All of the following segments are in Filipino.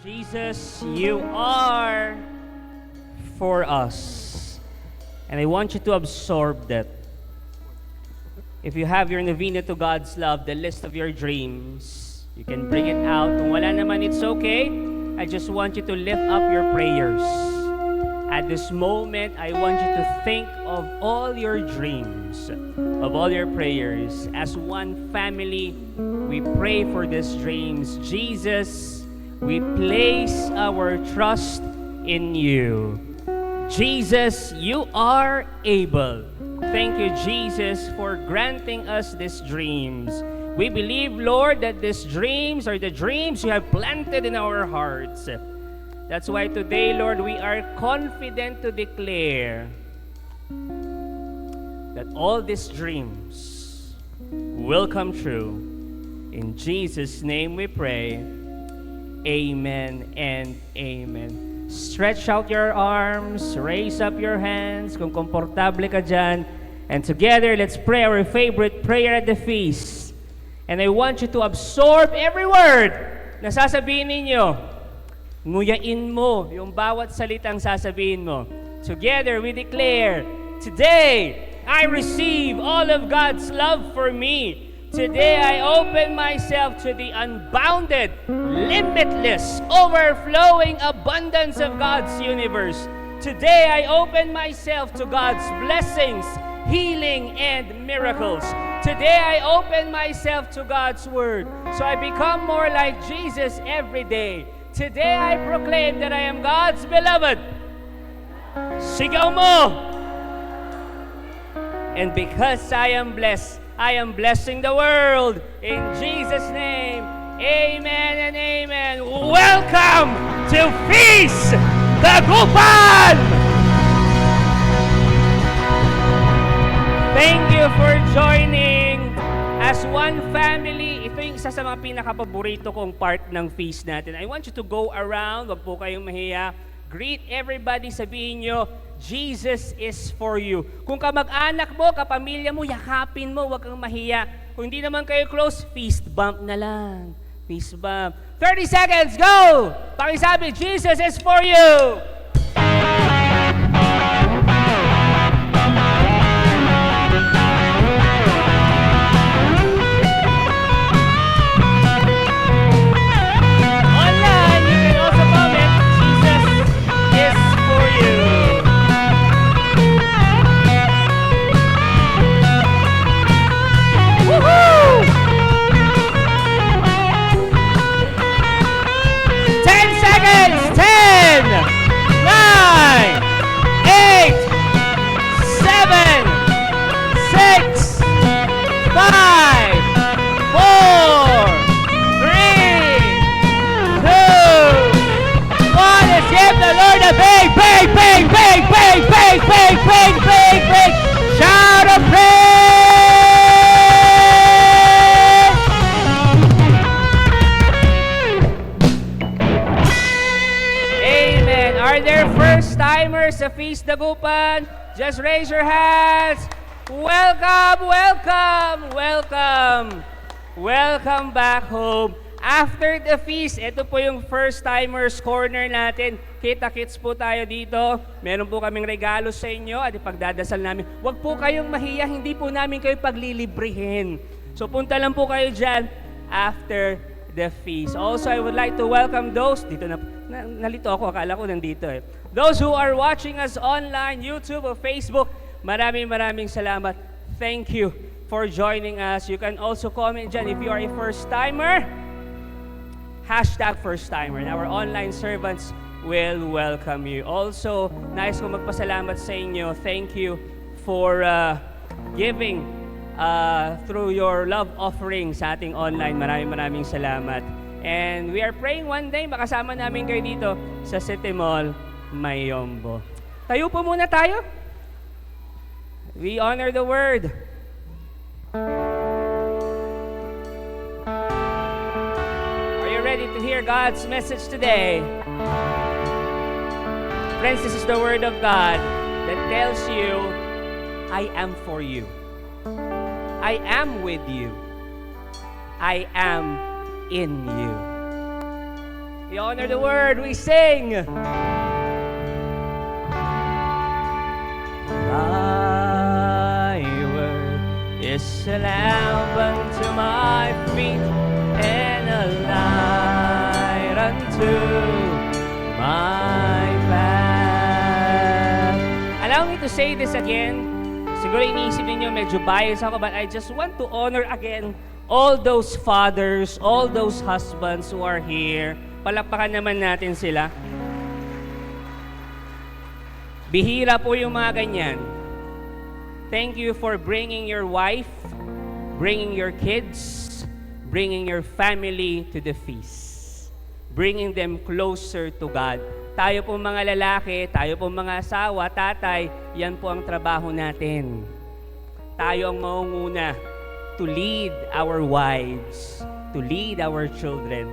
Jesus, you are for us. And I want you to absorb that. If you have your novena to God's love, the list of your dreams, you can bring it out. Kung wala naman, it's okay. I just want you to lift up your prayers. At this moment, I want you to think of all your dreams, of all your prayers. As one family, we pray for these dreams. Jesus, we place our trust in you. Jesus, you are able. Thank you, Jesus, for granting us these dreams. We believe, Lord, that these dreams are the dreams you have planted in our hearts. That's why today, Lord, we are confident to declare that all these dreams will come true. In Jesus' name we pray. Amen and amen. Stretch out your arms, raise up your hands kung komportable ka dyan. And together, let's pray our favorite prayer at the feast. And I want you to absorb every word na sasabihin ninyo. Nguyain mo yung bawat salitang sasabihin mo. Together, we declare, today, I receive all of God's love for me. Today, I open myself to the unbounded, limitless, overflowing abundance of God's universe. Today, I open myself to God's blessings, healing, and miracles. Today, I open myself to God's Word, so I become more like Jesus every day. Today, I proclaim that I am God's beloved. Sigaw mo! And because I am blessing the world. In Jesus' name, amen and amen. Welcome to Feast Dagupan! Thank you for joining as one family. Ito yung isa sa mga pinakapaborito kong part ng feast natin. I want you to go around, wag po kayong mahiya. Greet everybody, sabihin nyo, Jesus is for you. Kung kamag-anak mo, kapamilya mo, yakapin mo, wag kang mahiya. Kung hindi naman kayo close, fist bump na lang. Fist bump. 30 seconds, go! Pakisabi, Jesus is for you! Big! Shout of praise! Amen. Are there first-timers sa Feast Dagupan? Just raise your hands. Welcome, welcome, welcome. Welcome back home. After the feast, ito po yung first-timers corner natin. Kita-kits po tayo dito. Meron po kaming regalo sa inyo at ipagdadasal namin. Huwag po kayong mahiya, hindi po namin kayo paglilibrihin. So punta lang po kayo dyan after the feast. Also, I would like to welcome those, dito nalito ako, akala ko nandito eh. Those who are watching us online, YouTube or Facebook, maraming salamat. Thank you for joining us. You can also comment dyan if you are a first-timer. Hashtag first-timer. And our online servants will welcome you. Also, nais ko magpasalamat sa inyo. Thank you for giving through your love offering sa ating online. Maraming salamat. And we are praying one day, makasama namin kayo dito sa City Mall, Mayombo. Tayo po muna tayo. We honor the Word. Ready to hear God's message today. Friends, this is the Word of God that tells you, I am for you. I am with you. I am in you. We honor the Word. We sing. Thy Word is a lamp unto my feet and a light unto my path. Allow me to say this again. Siguro iniisip ninyo medyo biased ako, but I just want to honor again all those fathers, all those husbands who are here. Palakpakan naman natin sila. Bihira po yung mga ganyan. Thank you for bringing your wife, bringing your kids, bringing your family to the feast. Bringing them closer to God. Tayo po mga lalaki, tayo po mga asawa, tatay, yan po ang trabaho natin. Tayo ang maunguna to lead our wives, to lead our children,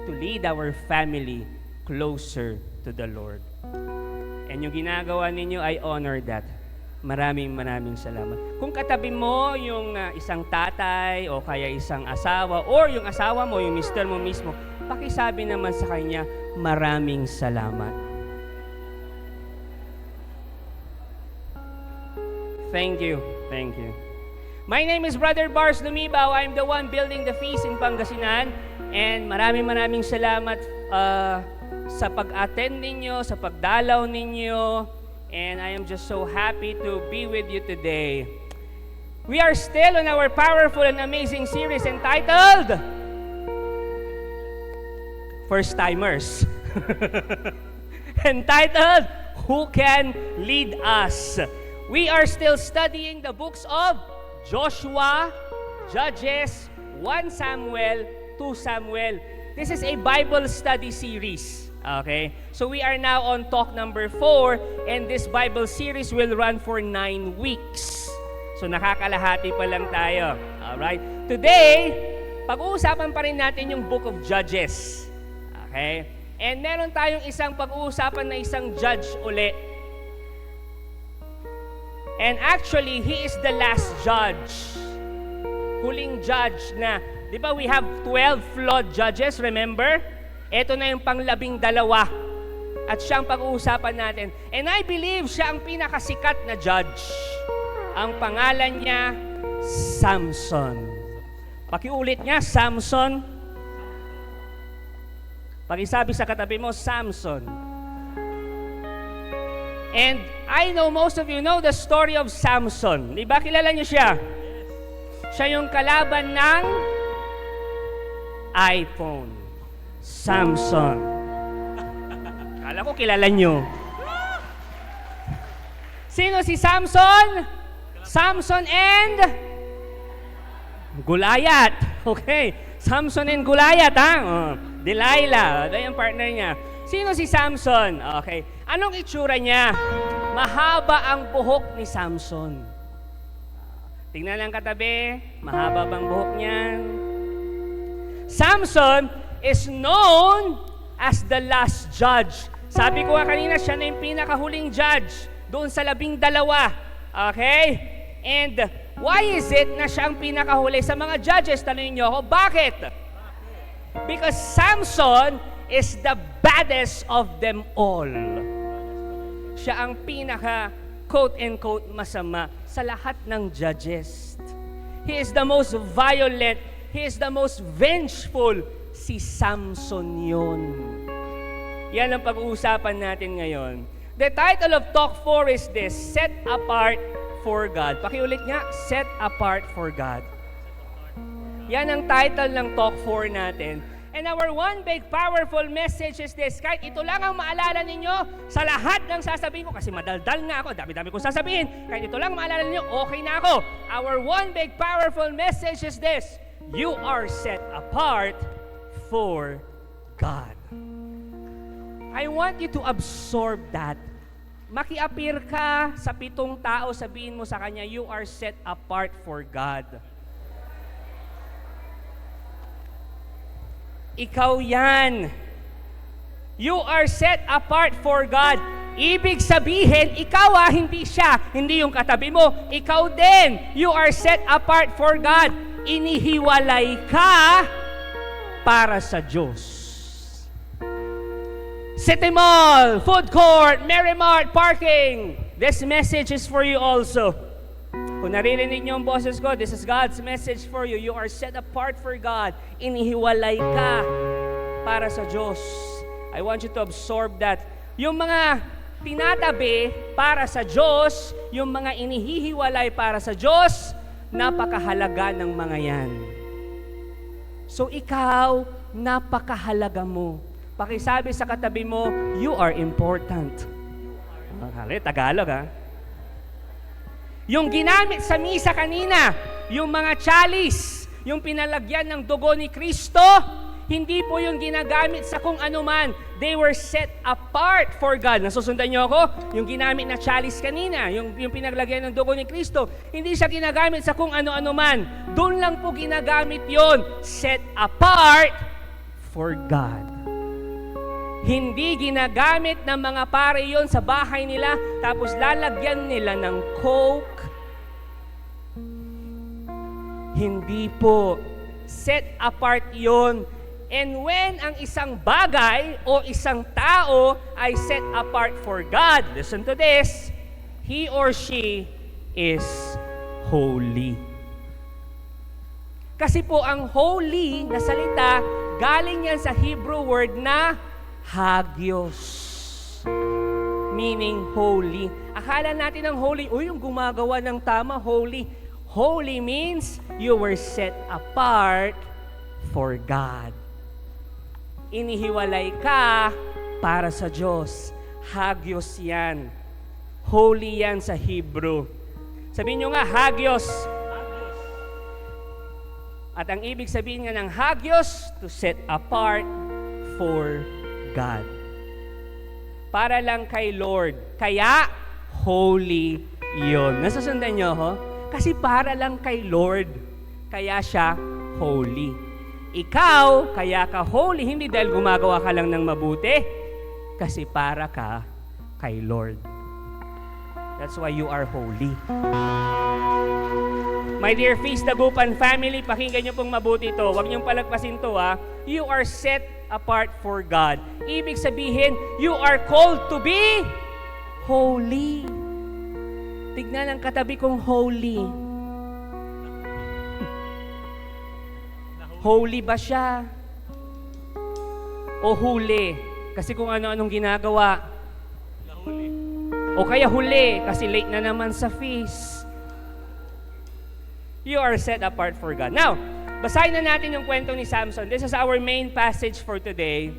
to lead our family closer to the Lord. And yung ginagawa ninyo, I honor that. Maraming salamat. Kung katabi mo yung isang tatay o kaya isang asawa or yung asawa mo, yung mister mo mismo, pakisabi naman sa kanya, maraming salamat. Thank you. Thank you. My name is Brother Bars Lumibaw. I'm the one building the feast in Pangasinan. And maraming salamat sa pag-attend ninyo, sa pagdalaw ninyo. And I am just so happy to be with you today. We are still on our powerful and amazing series entitled First Timers. Entitled, Who Can Lead Us? We are still studying the books of Joshua, Judges, 1 Samuel, 2 Samuel. This is a Bible study series. Okay? So we are now on talk number 4, and this Bible series will run for 9 weeks. So nakakalahati pa lang tayo. Alright? Today, pag-uusapan pa rin natin yung book of Judges. Okay? And meron tayong isang pag-uusapan na isang judge uli. And actually, he is the last judge. Huling judge na, di ba we have 12 flawed judges, remember? Ito na yung pang-12. At siya ang pag-uusapan natin. And I believe siya ang pinakasikat na judge. Ang pangalan niya, Samson. Pakiulit niya, Samson. Pakisabi sa katabi mo, Samson. And I know most of you know the story of Samson. Di ba kilala niyo siya? Siya yung kalaban ng iPhone. Samson. Kala ko kilala niyo. Sino si Samson? Samson and Goliath. Okay. Samson and Goliath, ha? Oh. Delilah. Ito yung partner niya. Sino si Samson? Okay. Anong itsura niya? Mahaba ang buhok ni Samson. Tingnan lang katabi. Mahaba bang buhok niya? Samson is known as the last judge. Sabi ko nga kanina, siya na yung pinakahuling judge doon sa 12. Okay? And why is it na siya ang pinakahuli sa mga judges? Tanungin niyo ako, bakit? Because Samson is the baddest of them all. Siya ang pinaka quote-unquote masama sa lahat ng judges. He is the most violent. He is the most vengeful. Si Samson yun. Yan ang pag-uusapan natin ngayon. The title of Talk 4 is this, Set Apart for God. Pakiulit nga, Set Apart for God. Yan ang title ng Talk 4 natin. And our one big powerful message is this, kahit ito lang ang maalala ninyo sa lahat ng sasabihin ko, kasi madaldal nga ako, dami-dami kong sasabihin, kahit ito lang maalala ninyo, okay na ako. Our one big powerful message is this, you are set apart for God. I want you to absorb that. Maki-appear ka sa 7 tao, sabihin mo sa kanya, you are set apart for God. Ikaw yan. You are set apart for God. Ibig sabihin, ikaw hindi siya. Hindi yung katabi mo. Ikaw din. You are set apart for God. Inihiwalay ka para sa Diyos. City Mall, Food Court, Merrimart, Parking. This message is for you also. Kung naririnig niyo ang boses ko, this is God's message for you. You are set apart for God. Inihiwalay ka para sa Diyos. I want you to absorb that. Yung mga tinatabi para sa Diyos, yung mga inihihiwalay para sa Diyos, napakahalaga ng mga yan. So ikaw, napakahalaga mo. Pakisabi sa katabi mo, you are important. Tagalog ha? Yung ginamit sa misa kanina, yung mga chalice, yung pinalagyan ng dugo ni Kristo, hindi po yung ginagamit sa kung ano man. They were set apart for God. Nasusundan niyo ako? Yung ginamit na chalice kanina, yung pinaglagyan ng dugo ni Kristo, hindi siya ginagamit sa kung ano-ano man. Doon lang po ginagamit yon, set apart for God. Hindi ginagamit ng mga pare yon sa bahay nila, tapos lalagyan nila ng Coke. Hindi po. Set apart yon. And when ang isang bagay o isang tao ay set apart for God, listen to this, he or she is holy. Kasi po ang holy na salita, galing yan sa Hebrew word na hagios, meaning holy. Akala natin ang holy, yung gumagawa ng tama, holy. Holy means you were set apart for God. Inihiwalay ka para sa Diyos. Hagios yan. Holy yan sa Hebrew. Sabihin nyo nga, hagios. At ang ibig sabihin nga ng hagios, to set apart for God. Para lang kay Lord. Kaya, holy yun. Nasusundan nyo, ho? Kasi para lang kay Lord. Kaya siya holy. Ikaw, kaya ka holy, hindi dahil gumagawa ka lang ng mabuti. Kasi para ka kay Lord. That's why you are holy. My dear Feast Dagupan family, pakinggan nyo pong mabuti ito. Huwag niyong palagpasin ito, ha? You are set apart for God. Ibig sabihin, you are called to be holy. Tignan ang katabi kong holy. Holy ba siya? O huli? Kasi kung ano-anong ginagawa. O kaya huli, kasi late na naman sa feast. You are set apart for God. Now, basahin na natin yung kwento ni Samson. This is our main passage for today.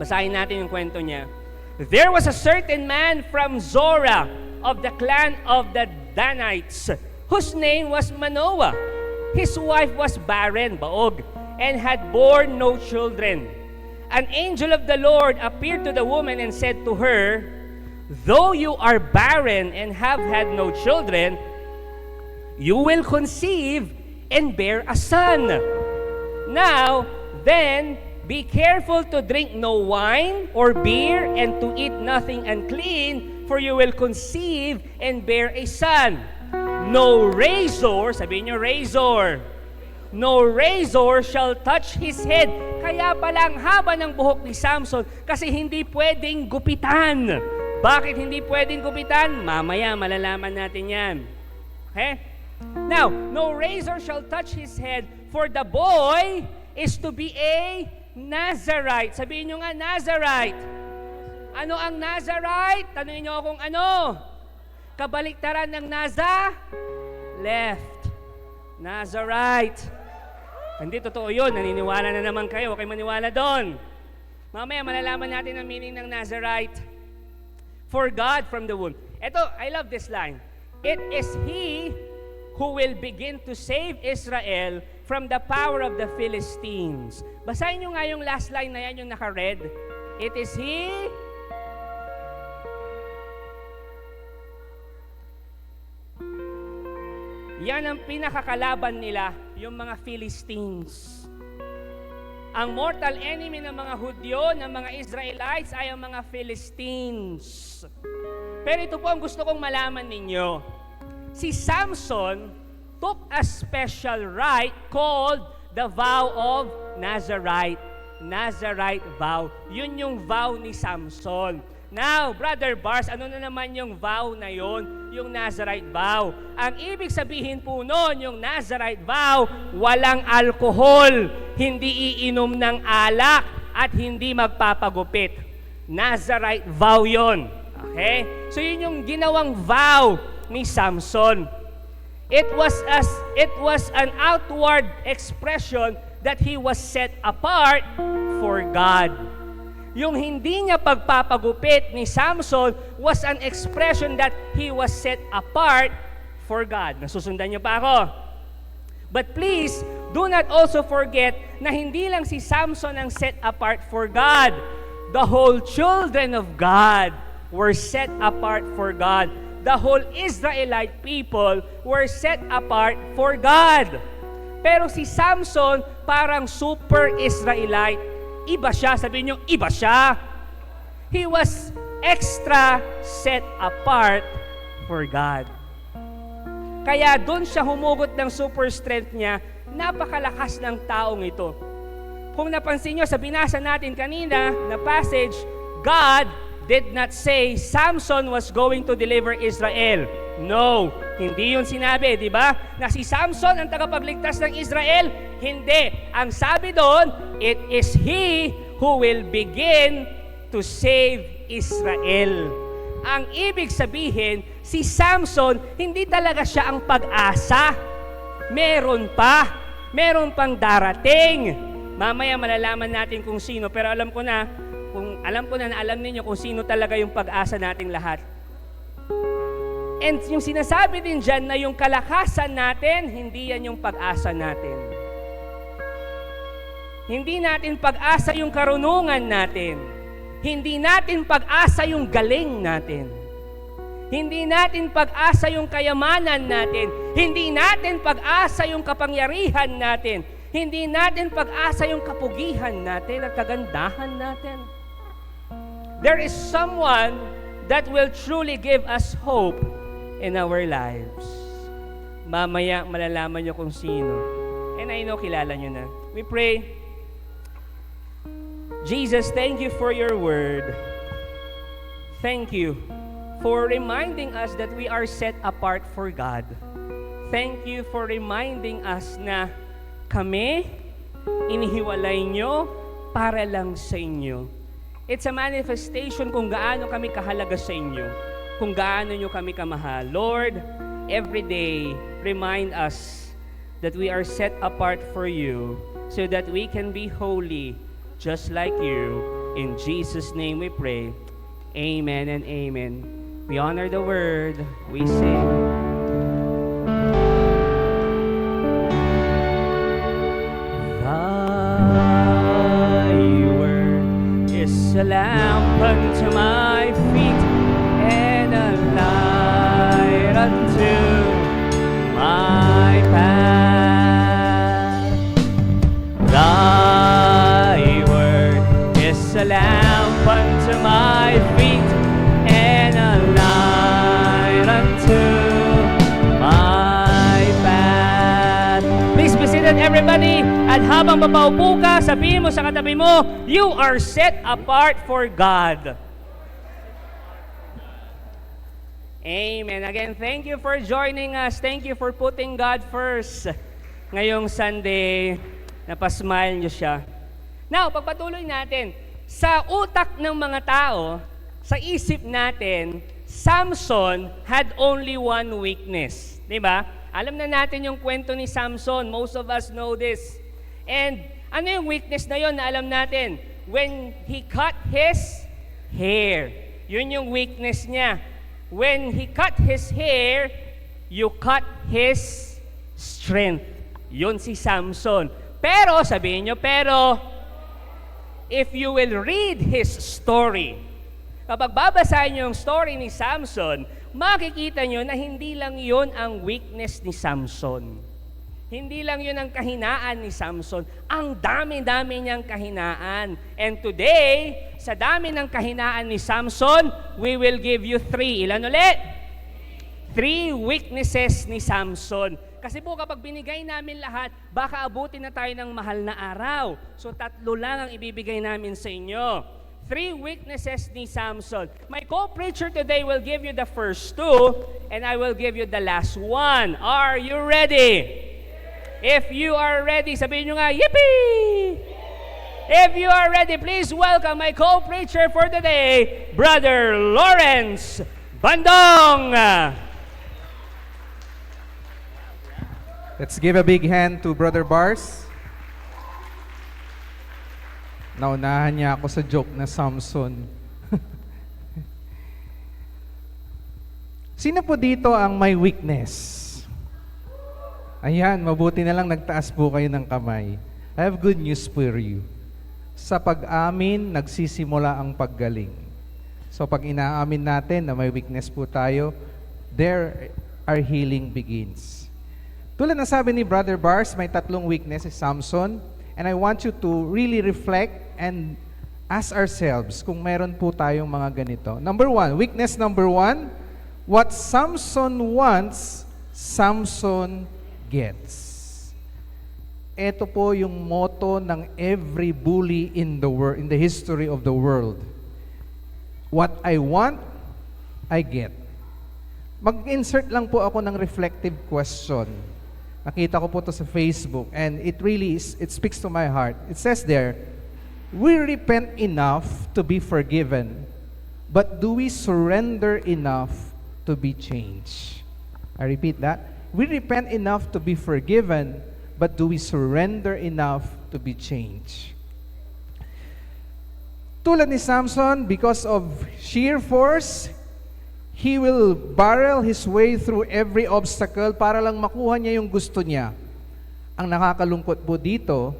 Basahin natin yung kwento niya. There was a certain man from Zorah of the clan of the Danites, whose name was Manoah. His wife was barren, baog, and had borne no children. An angel of the Lord appeared to the woman and said to her, though you are barren and have had no children, you will conceive and bear a son. Now, then, be careful to drink no wine or beer and to eat nothing unclean, for you will conceive and bear a son. No razor, sabihin nyo razor, no razor shall touch his head. Kaya palang haba ng buhok ni Samson kasi hindi pwedeng gupitan. Bakit hindi pwedeng gupitan? Mamaya malalaman natin yan. Okay? Now, no razor shall touch his head, for the boy is to be a Nazarite. Sabihin nyo nga, Nazarite. Ano ang Nazarite? Tanungin nyo akong ano? Kabaliktaran ng left. Nazarite. Hindi totoo yun. Naniniwala na naman kayo. Huwag kayo maniwala doon. Mamaya malalaman natin ang meaning ng Nazarite. For God from the womb. Ito, I love this line. It is He who will begin to save Israel from the power of the Philistines. Basahin nyo nga yung last line na yan, yung naka-red. It is He yan ang pinakakalaban nila, yung mga Philistines. Ang mortal enemy ng mga Hudyo, ng mga Israelites, ay ang mga Philistines. Pero ito po ang gusto kong malaman ninyo. Si Samson took a special rite called the vow of Nazarite. Nazarite vow. Yun yung vow ni Samson. Now, Brother Bars, ano na naman yung vow na yon? Yung Nazarite vow. Ang ibig sabihin po nun, yung Nazarite vow, walang alkohol, hindi iinom ng alak, at hindi magpapagupit. Nazarite vow yon. Okay? So yun yung ginawang vow ni Samson. It was an outward expression that he was set apart for God. Yung hindi niya pagpapagupit ni Samson was an expression that he was set apart for God. Nasusundan niyo pa ako? But please, do not also forget na hindi lang si Samson ang set apart for God. The whole children of God were set apart for God. The whole Israelite people were set apart for God. Pero si Samson parang super Israelite. Iba siya. Sabihin niyo, iba siya. He was extra set apart for God. Kaya doon siya humugot ng super strength niya, napakalakas ng taong ito. Kung napansin niyo sa binasa natin kanina na passage, God did not say Samson was going to deliver Israel. No, hindi yun sinabi, di ba? Na si Samson ang tagapagligtas ng Israel? Hindi. Ang sabi doon, it is He who will begin to save Israel. Ang ibig sabihin, si Samson, hindi talaga siya ang pag-asa. Meron pang darating. Mamaya malalaman natin kung sino, pero alam ko na alam ninyo kung sino talaga yung pag-asa nating lahat. And yung sinasabi din dyan na yung kalakasan natin, hindi yan yung pag-asa natin. Hindi natin pag-asa yung karunungan natin. Hindi natin pag-asa yung galing natin. Hindi natin pag-asa yung kayamanan natin. Hindi natin pag-asa yung kapangyarihan natin. Hindi natin pag-asa yung kapugihan natin at kagandahan natin. There is someone that will truly give us hope in our lives. Mamaya malalaman nyo kung sino. And I know kilala nyo na. We pray. Jesus, thank you for your word. Thank you for reminding us that we are set apart for God. Thank you for reminding us na kami, inihiwalay nyo para lang sa inyo. It's a manifestation kung gaano kami kahalaga sa inyo, kung gaano nyo kami kamahal. Lord, every day, remind us that we are set apart for you so that we can be holy just like you. In Jesus' name we pray. Amen and amen. We honor the word. We sing. A lamp unto my feet and a light unto my path. Thy word is a lamp unto my feet and a light unto my path. Please be seated, everybody. At habang papaupo ka, sabihin mo sa katabi mo, you are set apart for God. Amen. Again, thank you for joining us. Thank you for putting God first. Ngayong Sunday, napasmile nyo siya. Now, pagpatuloy natin, sa utak ng mga tao, sa isip natin, Samson had only one weakness. Diba? Alam na natin yung kwento ni Samson. Most of us know this. And ano yung weakness na yon na alam natin? When he cut his hair. Yun yung weakness niya. When he cut his hair, you cut his strength. Yun si Samson. Pero, sabihin nyo, if you will read his story, kapag babasahin nyo yung story ni Samson, makikita nyo na hindi lang yun ang weakness ni Samson. Hindi lang yun ang kahinaan ni Samson. Ang dami-dami niyang kahinaan. And today, sa dami ng kahinaan ni Samson, we will give you 3. Ilan ulit? 3 weaknesses ni Samson. Kasi po kapag binigay namin lahat, baka abutin na tayo ng mahal na araw. So 3 lang ang ibibigay namin sa inyo. 3 weaknesses ni Samson. My co-preacher today will give you the first 2 and I will give you the last 1. Are you ready? If you are ready, sabihin nyo nga, yippee! If you are ready, please welcome my co-preacher for today, Brother Lawrence Bandong! Let's give a big hand to Brother Bars. Naunahan niya ako sa joke na Samson. Sino po dito ang may weakness? Ayan, mabuti na lang nagtaas po kayo ng kamay. I have good news for you. Sa pag-amin, nagsisimula ang paggaling. So pag inaamin natin na may weakness po tayo, there our healing begins. Tulad ng sabi ni Brother Bars, may 3 weaknesses, Samson, and I want you to really reflect and ask ourselves kung meron po tayong mga ganito. Number 1, weakness number 1, what Samson wants, Samson gets. Ito po yung motto ng every bully in the history of the world. What I want, I get. Mag-insert lang po ako ng reflective question. Nakita ko po to sa Facebook and it speaks to my heart. It says there, we repent enough to be forgiven, but do we surrender enough to be changed? I repeat that. We repent enough to be forgiven, but do we surrender enough to be changed? Tulad ni Samson, because of sheer force, he will barrel his way through every obstacle para lang makuha niya yung gusto niya. Ang nakakalungkot po dito,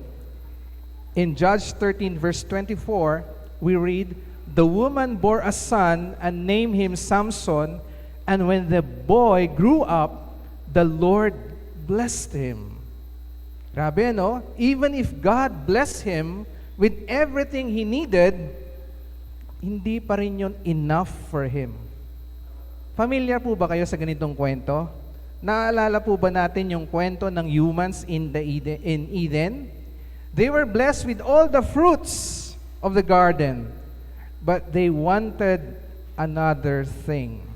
in Judges 13 verse 24, we read, the woman bore a son and named him Samson, and when the boy grew up, the Lord blessed him. Grabe, no? Even if God blessed him with everything he needed, hindi pa rin yun enough for him. Familiar po ba kayo sa ganitong kwento? Naalala po ba natin yung kwento ng humans in Eden? They were blessed with all the fruits of the garden, but they wanted another thing.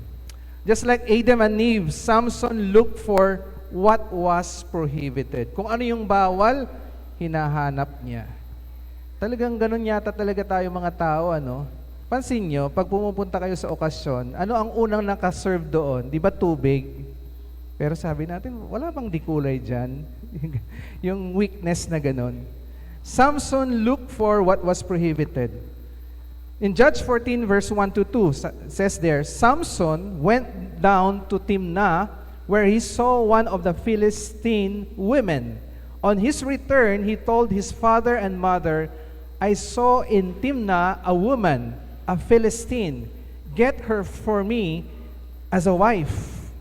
Just like Adam and Eve, Samson looked for what was prohibited. Kung ano yung bawal, hinahanap niya. Talagang ganun yata talaga tayo mga tao, ano? Pansin nyo, pag pumupunta kayo sa okasyon, ano ang unang nakaserve doon? Di ba tubig? Pero sabi natin, wala bang dikulay dyan? Yung weakness na ganun. Samson looked for what was prohibited. In Judges 14 verse 1 to 2, says there, Samson went down to Timnah, where he saw one of the Philistine women. On his return, he told his father and mother, I saw in Timnah a woman, a Philistine. Get her for me as a wife.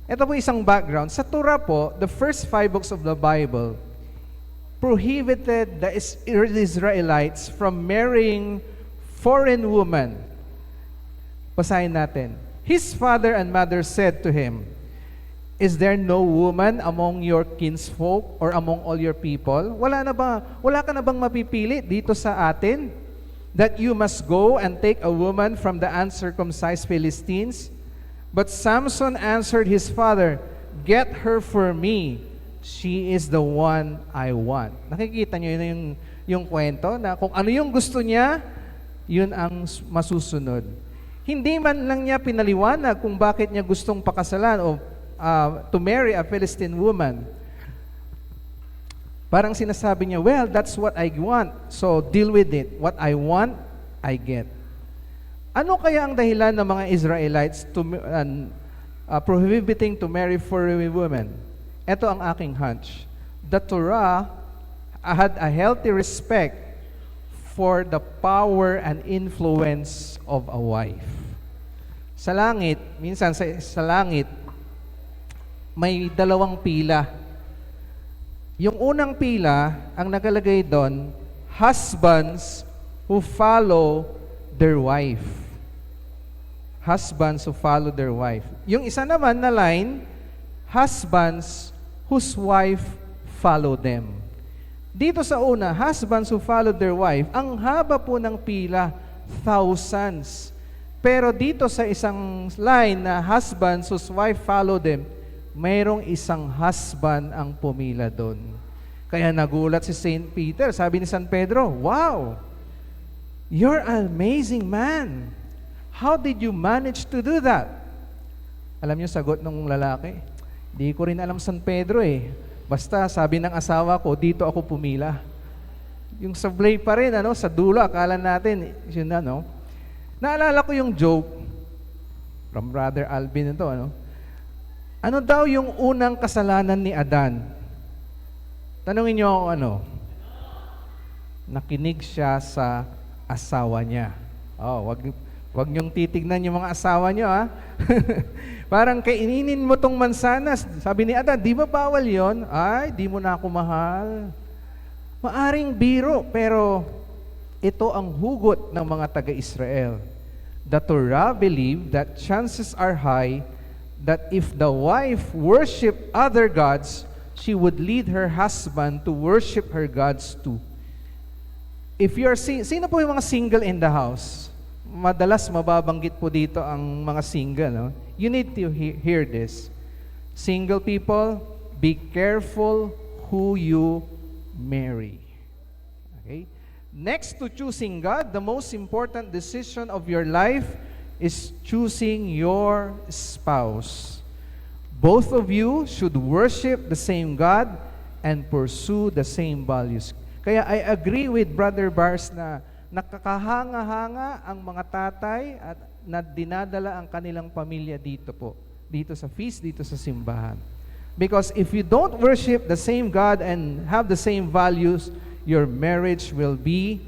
Ito po isang background. Sa Torah po, the first 5 books of the Bible prohibited the Israelites from marrying foreign women. Basahin natin. His father and mother said to him, is there no woman among your kinsfolk or among all your people? Wala ka na bang mapipili dito sa atin? That you must go and take a woman from the uncircumcised Philistines? But Samson answered his father, get her for me. She is the one I want. Nakikita niyo yung kwento na kung ano yung gusto niya, yun ang masusunod. Hindi man lang niya pinaliwanag kung bakit niya gustong pakasalan o to marry a Philistine woman. Parang sinasabi niya, well, that's what I want, so deal with it. What I want, I get. Ano kaya ang dahilan ng mga Israelites prohibiting to marry foreign women? Ito ang aking hunch. The Torah had a healthy respect for the power and influence of a wife. Sa langit, minsan sa langit, may 2 pila. Yung unang pila, ang nakalagay doon, husbands who follow their wife. husbands who follow their wife. Yung isa naman na line, husbands whose wife follow them. Dito sa una, husbands who follow their wife, ang haba po ng pila, thousands. Pero dito sa isang line na husbands whose wife follow them, mayroong isang husband ang pumila doon. Kaya nagulat si Saint Peter. Sabi ni San Pedro, "Wow! You're an amazing man. How did you manage to do that?" Alam niyo sagot ng lalaki? Di ko rin alam, San Pedro eh. Basta sabi ng asawa ko, dito ako pumila. Yung sablay pa rin, sa dulo, akala natin, yun na, no? Naalala ko yung joke from Brother Alvin ito, Ano daw yung unang kasalanan ni Adan? Tanungin niyo ako, Nakinig siya sa asawa niya. Oh, wag niyong titignan yung mga asawa niyo, ha? Parang kaininin mo tong mansanas. Sabi ni Adan, di ba bawal yon? Ay, di mo na ako mahal. Maaring biro, pero ito ang hugot ng mga taga-Israel. The Torah believed that chances are high that if the wife worshiped other gods, she would lead her husband to worship her gods too. If you're sino po yung mga single in the house? Madalas mababanggit po dito ang mga single. You need to hear this. Single people, be careful who you marry. Okay? Next to choosing God, the most important decision of your life is choosing your spouse. Both of you should worship the same God and pursue the same values. Kaya I agree with Brother Bars na nakakahanga-hanga ang mga tatay at na dinadala ang kanilang pamilya dito sa feast, dito sa simbahan. Because if you don't worship the same God and have the same values, your marriage will be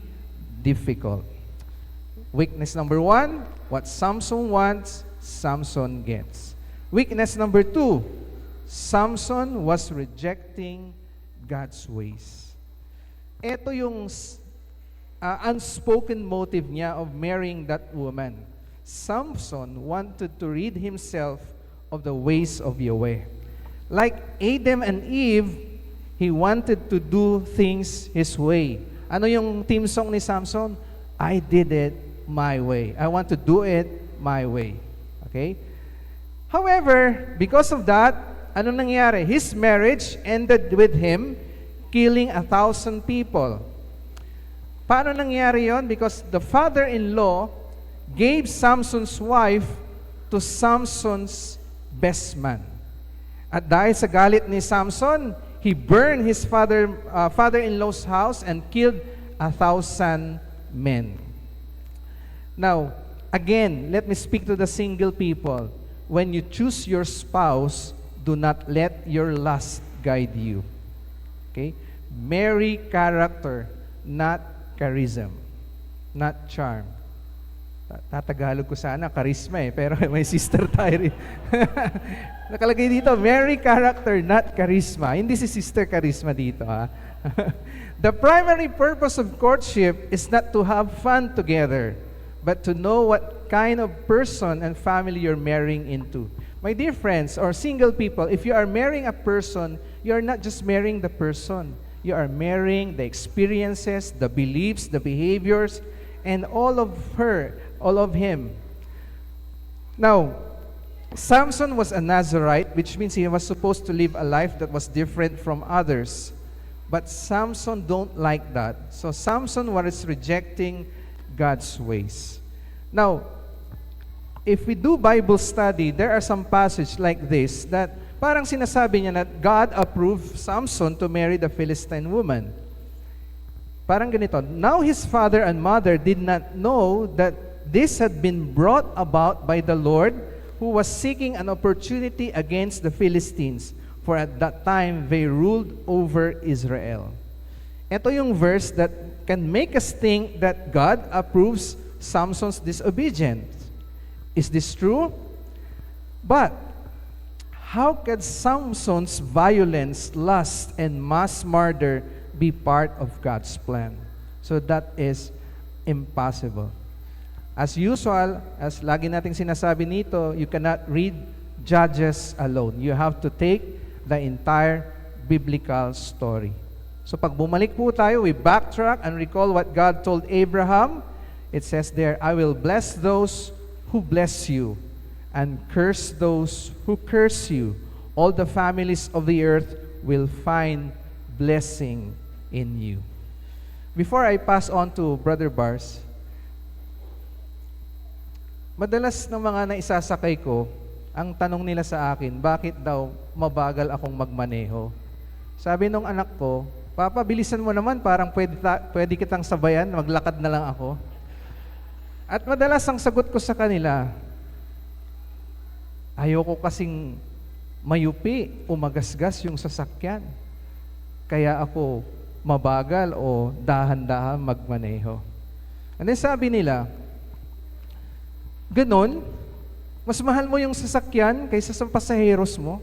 difficult. Weakness number 1, what Samson wants, Samson gets. Weakness number 2, Samson was rejecting God's ways. Ito yung unspoken motive niya of marrying that woman. Samson wanted to rid himself of the ways of Yahweh. Like Adam and Eve, he wanted to do things his way. Ano yung theme song ni Samson? I did it my way. I want to do it my way. Okay? However, because of that, ano nangyari? His marriage ended with him killing 1,000 people. Paano nangyari yon? Because the father-in-law gave Samson's wife to Samson's best man. At dahil sa galit ni Samson, he burned his father-in-law's house and killed 1,000 men. Now, again, let me speak to the single people. When you choose your spouse, do not let your lust guide you. Okay? Marry character, not charism, not charm. Tatagalog ko sana, charisma pero may sister tayo rin. Nakalagay dito, marry character, not charisma. Hindi si sister charisma dito, ha? The primary purpose of courtship is not to have fun together, but to know what kind of person and family you're marrying into. My dear friends, or single people, if you are marrying a person, you are not just marrying the person. You are marrying the experiences, the beliefs, the behaviors, and all of her, all of him. Now, Samson was a Nazirite, which means he was supposed to live a life that was different from others. But Samson don't like that. So Samson was rejecting God's ways. Now, if we do Bible study, there are some passages like this that parang sinasabi niya na God approved Samson to marry the Philistine woman. Parang ganito, now his father and mother did not know that this had been brought about by the Lord, who was seeking an opportunity against the Philistines, for at that time they ruled over Israel. Ito yung verse that can make us think that God approves Samson's disobedience. Is this true? But how could Samson's violence, lust, and mass murder be part of God's plan? So that is impossible. As usual, as lagi nating sinasabi nito, you cannot read Judges alone. You have to take the entire biblical story. So pag bumalik po tayo, we backtrack and recall what God told Abraham. It says there, I will bless those who bless you and curse those who curse you. All the families of the earth will find blessing in you. Before I pass on to Brother Bars, madalas ng mga naisasakay ko, ang tanong nila sa akin, bakit daw mabagal akong magmaneho? Sabi nung anak ko, Papa, bilisan mo naman, parang pwede kitang sabayan, maglakad na lang ako. At madalas ang sagot ko sa kanila, ayoko kasing mayupi o magasgas yung sasakyan. Kaya ako mabagal o dahan-dahan magmaneho. And then sabi nila, ganon, mas mahal mo yung sasakyan kaysa sa pasaheros mo.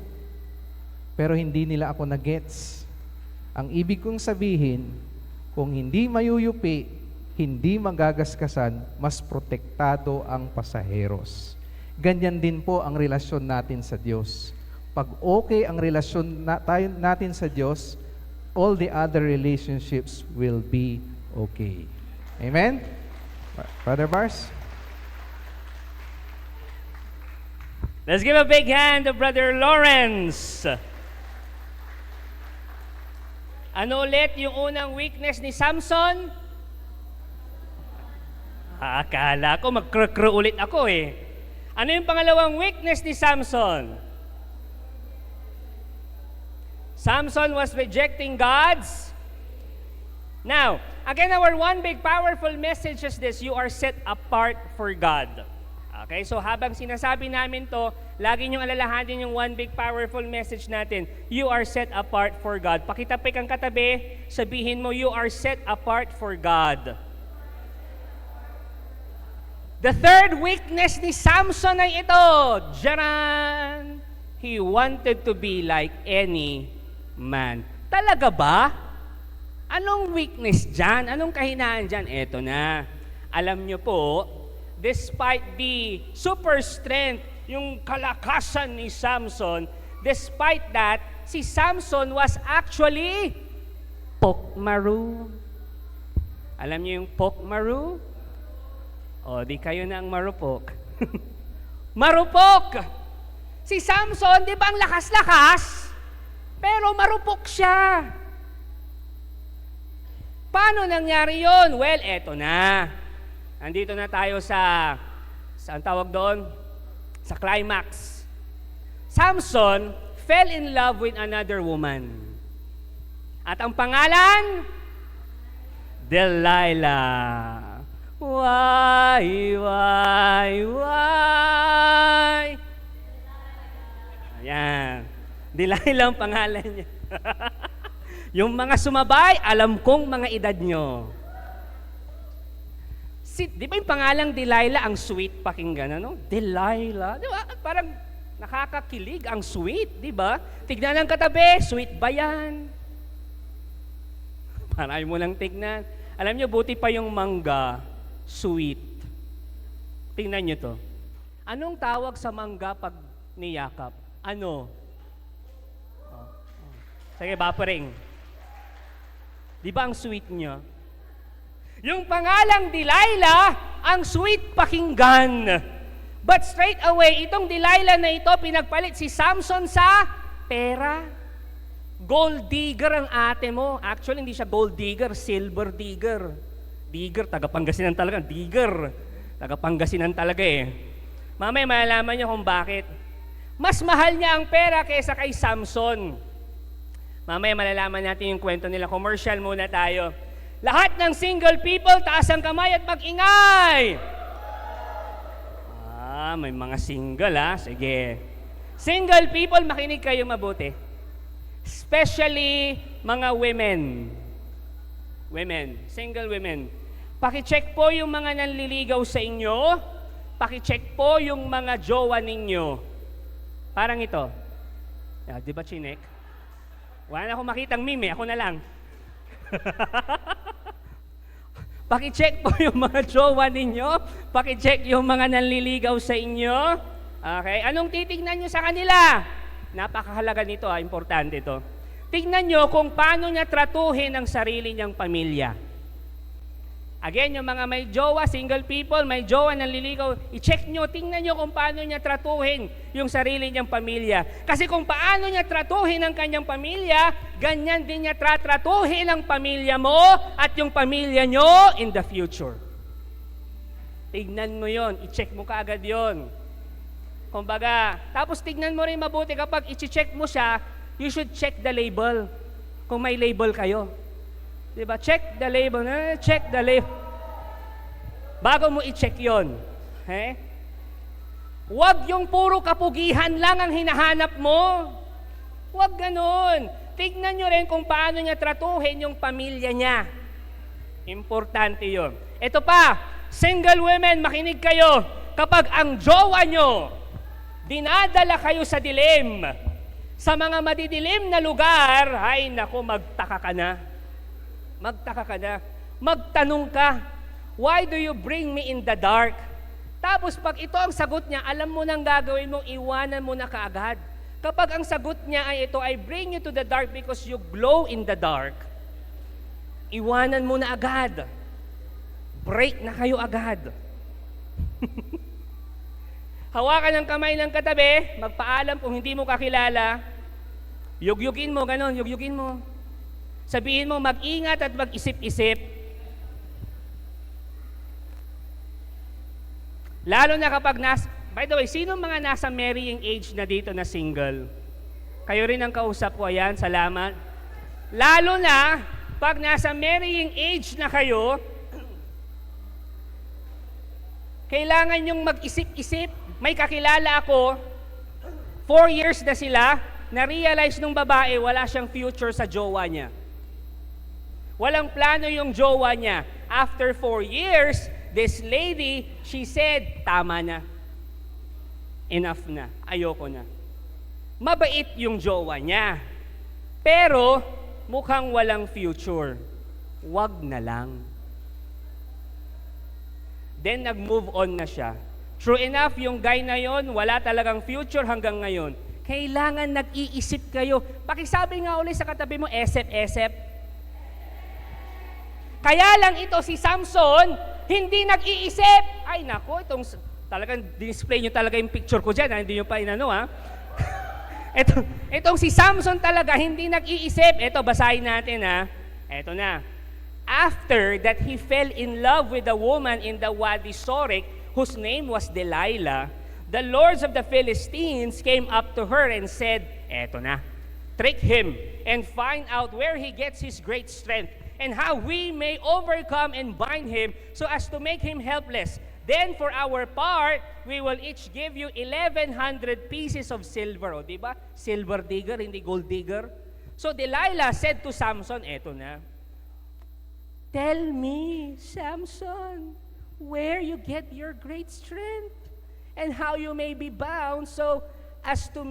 Pero hindi nila ako na-gets. Ang ibig kong sabihin, kung hindi mayuyupi, hindi magagaskasan, mas protektado ang pasaheros. Ganyan din po ang relasyon natin sa Diyos. Pag okay ang relasyon natin sa Diyos, all the other relationships will be okay. Amen? Brother Bars? Let's give a big hand to Brother Lawrence. Ano ulit yung unang weakness ni Samson? Akala ko mag-kru ulit ako eh. Ano yung pangalawang weakness ni Samson? Samson was rejecting God's. Now, again, our one big powerful message is this: you are set apart for God. Okay, so habang sinasabi namin to, lagi niyong alalahanin yung one big powerful message natin. You are set apart for God. Pakitapik ang katabi, sabihin mo, you are set apart for God. The third weakness ni Samson ay ito. Jaran! He wanted to be like any man. Talaga ba? Anong weakness dyan? Anong kahinaan dyan? Eto na. Alam nyo po, despite the super strength, yung kalakasan ni Samson, despite that, si Samson was actually pokmaru. Alam niyo yung pokmaru? O, di kayo na ang marupok. Marupok! Si Samson, di ba ang lakas-lakas? Pero marupok siya. Paano nangyari yon? Well, eto na. Andito na tayo sa ang tawag doon? Sa climax. Samson fell in love with another woman. At ang pangalan? Delilah. Why? Ayan. Delilah ang pangalan niya. Yung mga sumabay, alam kong mga edad nyo. Di ba yung pangalang Delilah, ang sweet pakinggan, ano? Delilah. Di ba? Parang nakakakilig, ang sweet, di ba? Tignan ang katabi, sweet ba yan? Parang mo lang tignan. Alam nyo, buti pa yung mangga, sweet. Tingnan nyo to. Anong tawag sa mangga pag niyakap? Ano? Sige, baparing. Di ba ang sweet nyo? Yung pangalang Delilah, ang sweet pakinggan. But straight away, itong Delilah na ito, pinagpalit si Samson sa pera. Gold digger ang ate mo. Actually, hindi siya gold digger, silver digger. Digger, taga-Pangasinan talaga. Digger, taga-Pangasinan talaga eh. Mamaya malalaman niyo kung bakit. Mas mahal niya ang pera kaysa kay Samson. Mamaya malalaman natin yung kwento nila. Commercial muna tayo. Lahat ng single people, taas ang kamay at mag-ingay. May mga single Sige. Single people, makinig kayo mabuti. Especially mga women. Women, single women. Pakicheck po yung mga nanliligaw sa inyo. Pakicheck po yung mga jowa ninyo. Parang ito. Di ba, Chinek? Wala na akong makitang meme, ako na lang. Paki-check po yung mga jowa ninyo. Paki-check yung mga nanliligaw sa inyo. Okay? Anong titignan nyo sa kanila? Napakahalaga nito, importante ito. Tignan nyo kung paano niya tratuhin ang sarili niyang pamilya. Again, yung mga may jowa, single people, may jowa nanliligaw, i-check nyo, tingnan nyo kung paano niya tratuhin yung sarili niyang pamilya. Kasi kung paano niya tratuhin ang kanyang pamilya, ganyan din niya tratratuhin ang pamilya mo at yung pamilya nyo in the future. Tignan mo yon, i-check mo kaagad yon. Kumbaga, tapos tignan mo rin mabuti kapag i-check mo siya, you should check the label. Kung may label kayo. Diba? Check the label. Check the label. Bago mo i-check yun. Huwag yung puro kapugihan lang ang hinahanap mo. Huwag ganun. Tignan nyo rin kung paano niya tratuhin yung pamilya niya. Importante yun. Ito pa, single women, makinig kayo. Kapag ang jowa nyo, dinadala kayo sa dilim, sa mga madidilim na lugar, ay naku, magtaka ka na. Magtaka ka na. Magtanong ka, why do you bring me in the dark? Tapos pag ito ang sagot niya, alam mo nang gagawin mo, iwanan mo na kaagad. Kapag ang sagot niya ay ito, I bring you to the dark because you glow in the dark, iwanan mo na agad. Break na kayo agad. Hawakan ang kamay ng katabi, magpaalam kung hindi mo kakilala, yugyugin mo, ganon, yugyugin mo. Sabihin mo, mag-ingat at mag-isip-isip. Lalo na kapag by the way, sino mga nasa marrying age na dito na single? Kayo rin ang kausap ko, ayan, salamat. Lalo na, pag nasa marrying age na kayo, kailangan yung mag-isip-isip. May kakilala ako, 4 years na sila, na-realize nung babae, wala siyang future sa jowa niya. Walang plano yung jowa niya. After 4 years, this lady, she said, tama na. Enough na. Ayoko na. Mabait yung jowa niya. Pero, mukhang walang future. Wag na lang. Then, nag-move on na siya. True enough, yung guy na yon, wala talagang future hanggang ngayon. Kailangan nag-iisip kayo. Pakisabi nga ulit sa katabi mo, esep-esep. Kaya lang ito si Samson, hindi nag-iisip. Ay nako, talagang display nyo talaga yung picture ko dyan, hindi nyo pa inano ha. Itong si Samson talaga, hindi nag-iisip. Ito, basahin natin ha. Ito na. After that he fell in love with a woman in the Wadi Sorek, whose name was Delilah, the lords of the Philistines came up to her and said, eto na, trick him and find out where he gets his great strength, and how we may overcome and bind him so as to make him helpless. Then for our part, we will each give you 1,100 pieces of silver. O, diba? Silver digger, hindi gold digger. So Delilah said to Samson, eto na, tell me, Samson, where you get your great strength and how you may be bound so as to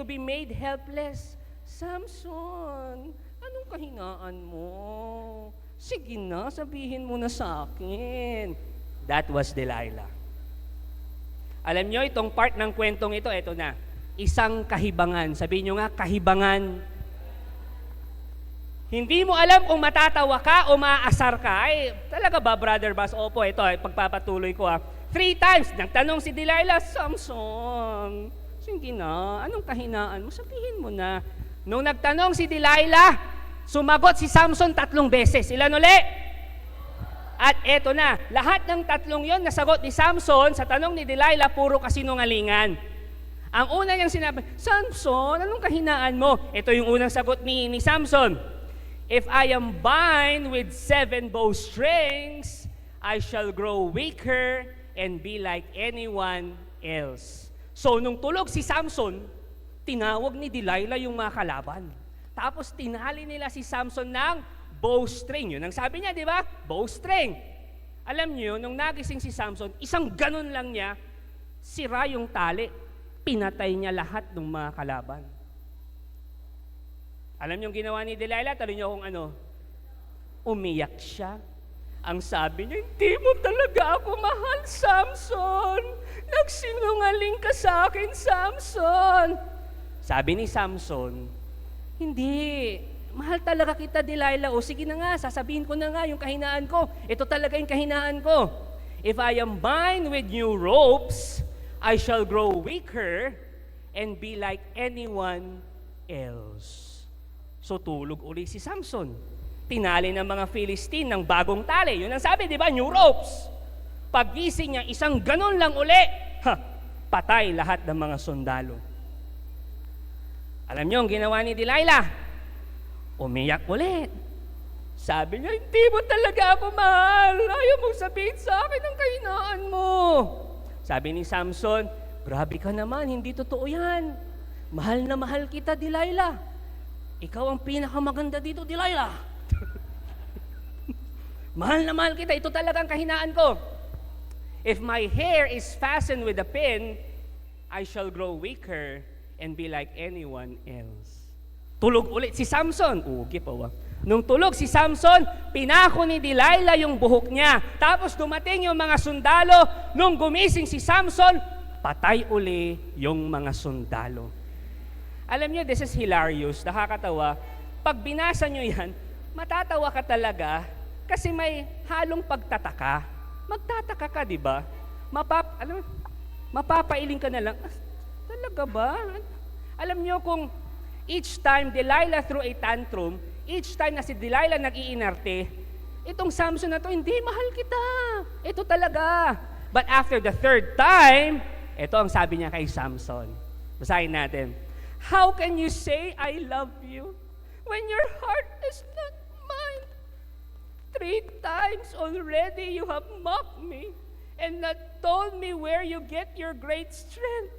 be made helpless. Samson, anong kahinaan mo? Sige na, sabihin mo na sa akin. That was Delilah. Alam nyo, itong part ng kwentong ito, ito na. Isang kahibangan. Sabihin nyo nga, kahibangan. Hindi mo alam kung matatawa ka o maaasar ka. Ay, talaga ba, Brother Bas? Opo, ito, pagpapatuloy ko 3 times, nagtanong si Delilah, Samson, sige na, anong kahinaan mo? Sabihin mo na. Nung nagtanong si Delilah, sumagot si Samson 3 beses. Ilan uli? At eto na, lahat ng 3 yon nasagot ni Samson sa tanong ni Delilah, puro kasinungalingan. Ang una niyang sinabi, Samson, anong kahinaan mo? Ito yung unang sagot ni Samson. If I am bind with 7 bowstrings, I shall grow weaker and be like anyone else. So, nung tulog si Samson, tinawag ni Delilah yung mga kalaban. Tapos tinali nila si Samson ng bowstring. Yun ang sabi niya, di ba? Bowstring. Alam niyo, nung nagising si Samson, isang ganun lang niya, sira yung tali. Pinatay niya lahat ng mga kalaban. Alam niyo yung ginawa ni Delilah? Talo niyo kung ano? Umiyak siya. Ang sabi niya, hindi mo talaga ako mahal, Samson. Nagsinungaling ka sa akin, Samson. Sabi ni Samson, hindi. Mahal talaga kita, Delilah. O sige na nga, sasabihin ko na nga yung kahinaan ko. Ito talaga yung kahinaan ko. If I am bound with new ropes, I shall grow weaker and be like anyone else. So tulog uli si Samson. Tinali ng mga Philistine ng bagong tali. Yun ang sabi, di ba? New ropes. Pagising niya, isang ganon lang uli. Patay lahat ng mga sundalo. Alam niyo ang ginawa ni Delilah? Umiyak ulit. Sabi niya, hindi mo talaga ako mahal. Ayaw mong sabihin sa akin ang kahinaan mo. Sabi ni Samson, grabe ka naman, hindi totoo yan. Mahal na mahal kita, Delilah. Ikaw ang pinakamaganda dito, Delilah. Mahal na mahal kita, ito talaga ang kahinaan ko. If my hair is fastened with a pin, I shall grow weaker and be like anyone else. Tulog ulit si Samson. Ugi pa wa. Nung tulog si Samson, pinako ni Delilah yung buhok niya. Tapos dumating yung mga sundalo. Nung gumising si Samson, patay uli yung mga sundalo. Alam niyo, this is hilarious, nakakatawa. Pag binasa niyo yan, matatawa ka talaga kasi may halong pagtataka. Magtataka ka, di ba? Mapapailing ka na lang. Talaga ba? Alam niyo kung each time Delilah threw a tantrum, each time na si Delilah nag-iinarte, itong Samson na to, hindi, mahal kita. Ito talaga. But after the third time, ito ang sabi niya kay Samson. Basahin natin. How can you say I love you when your heart is not mine? 3 times already you have mocked me and not told me where you get your great strength.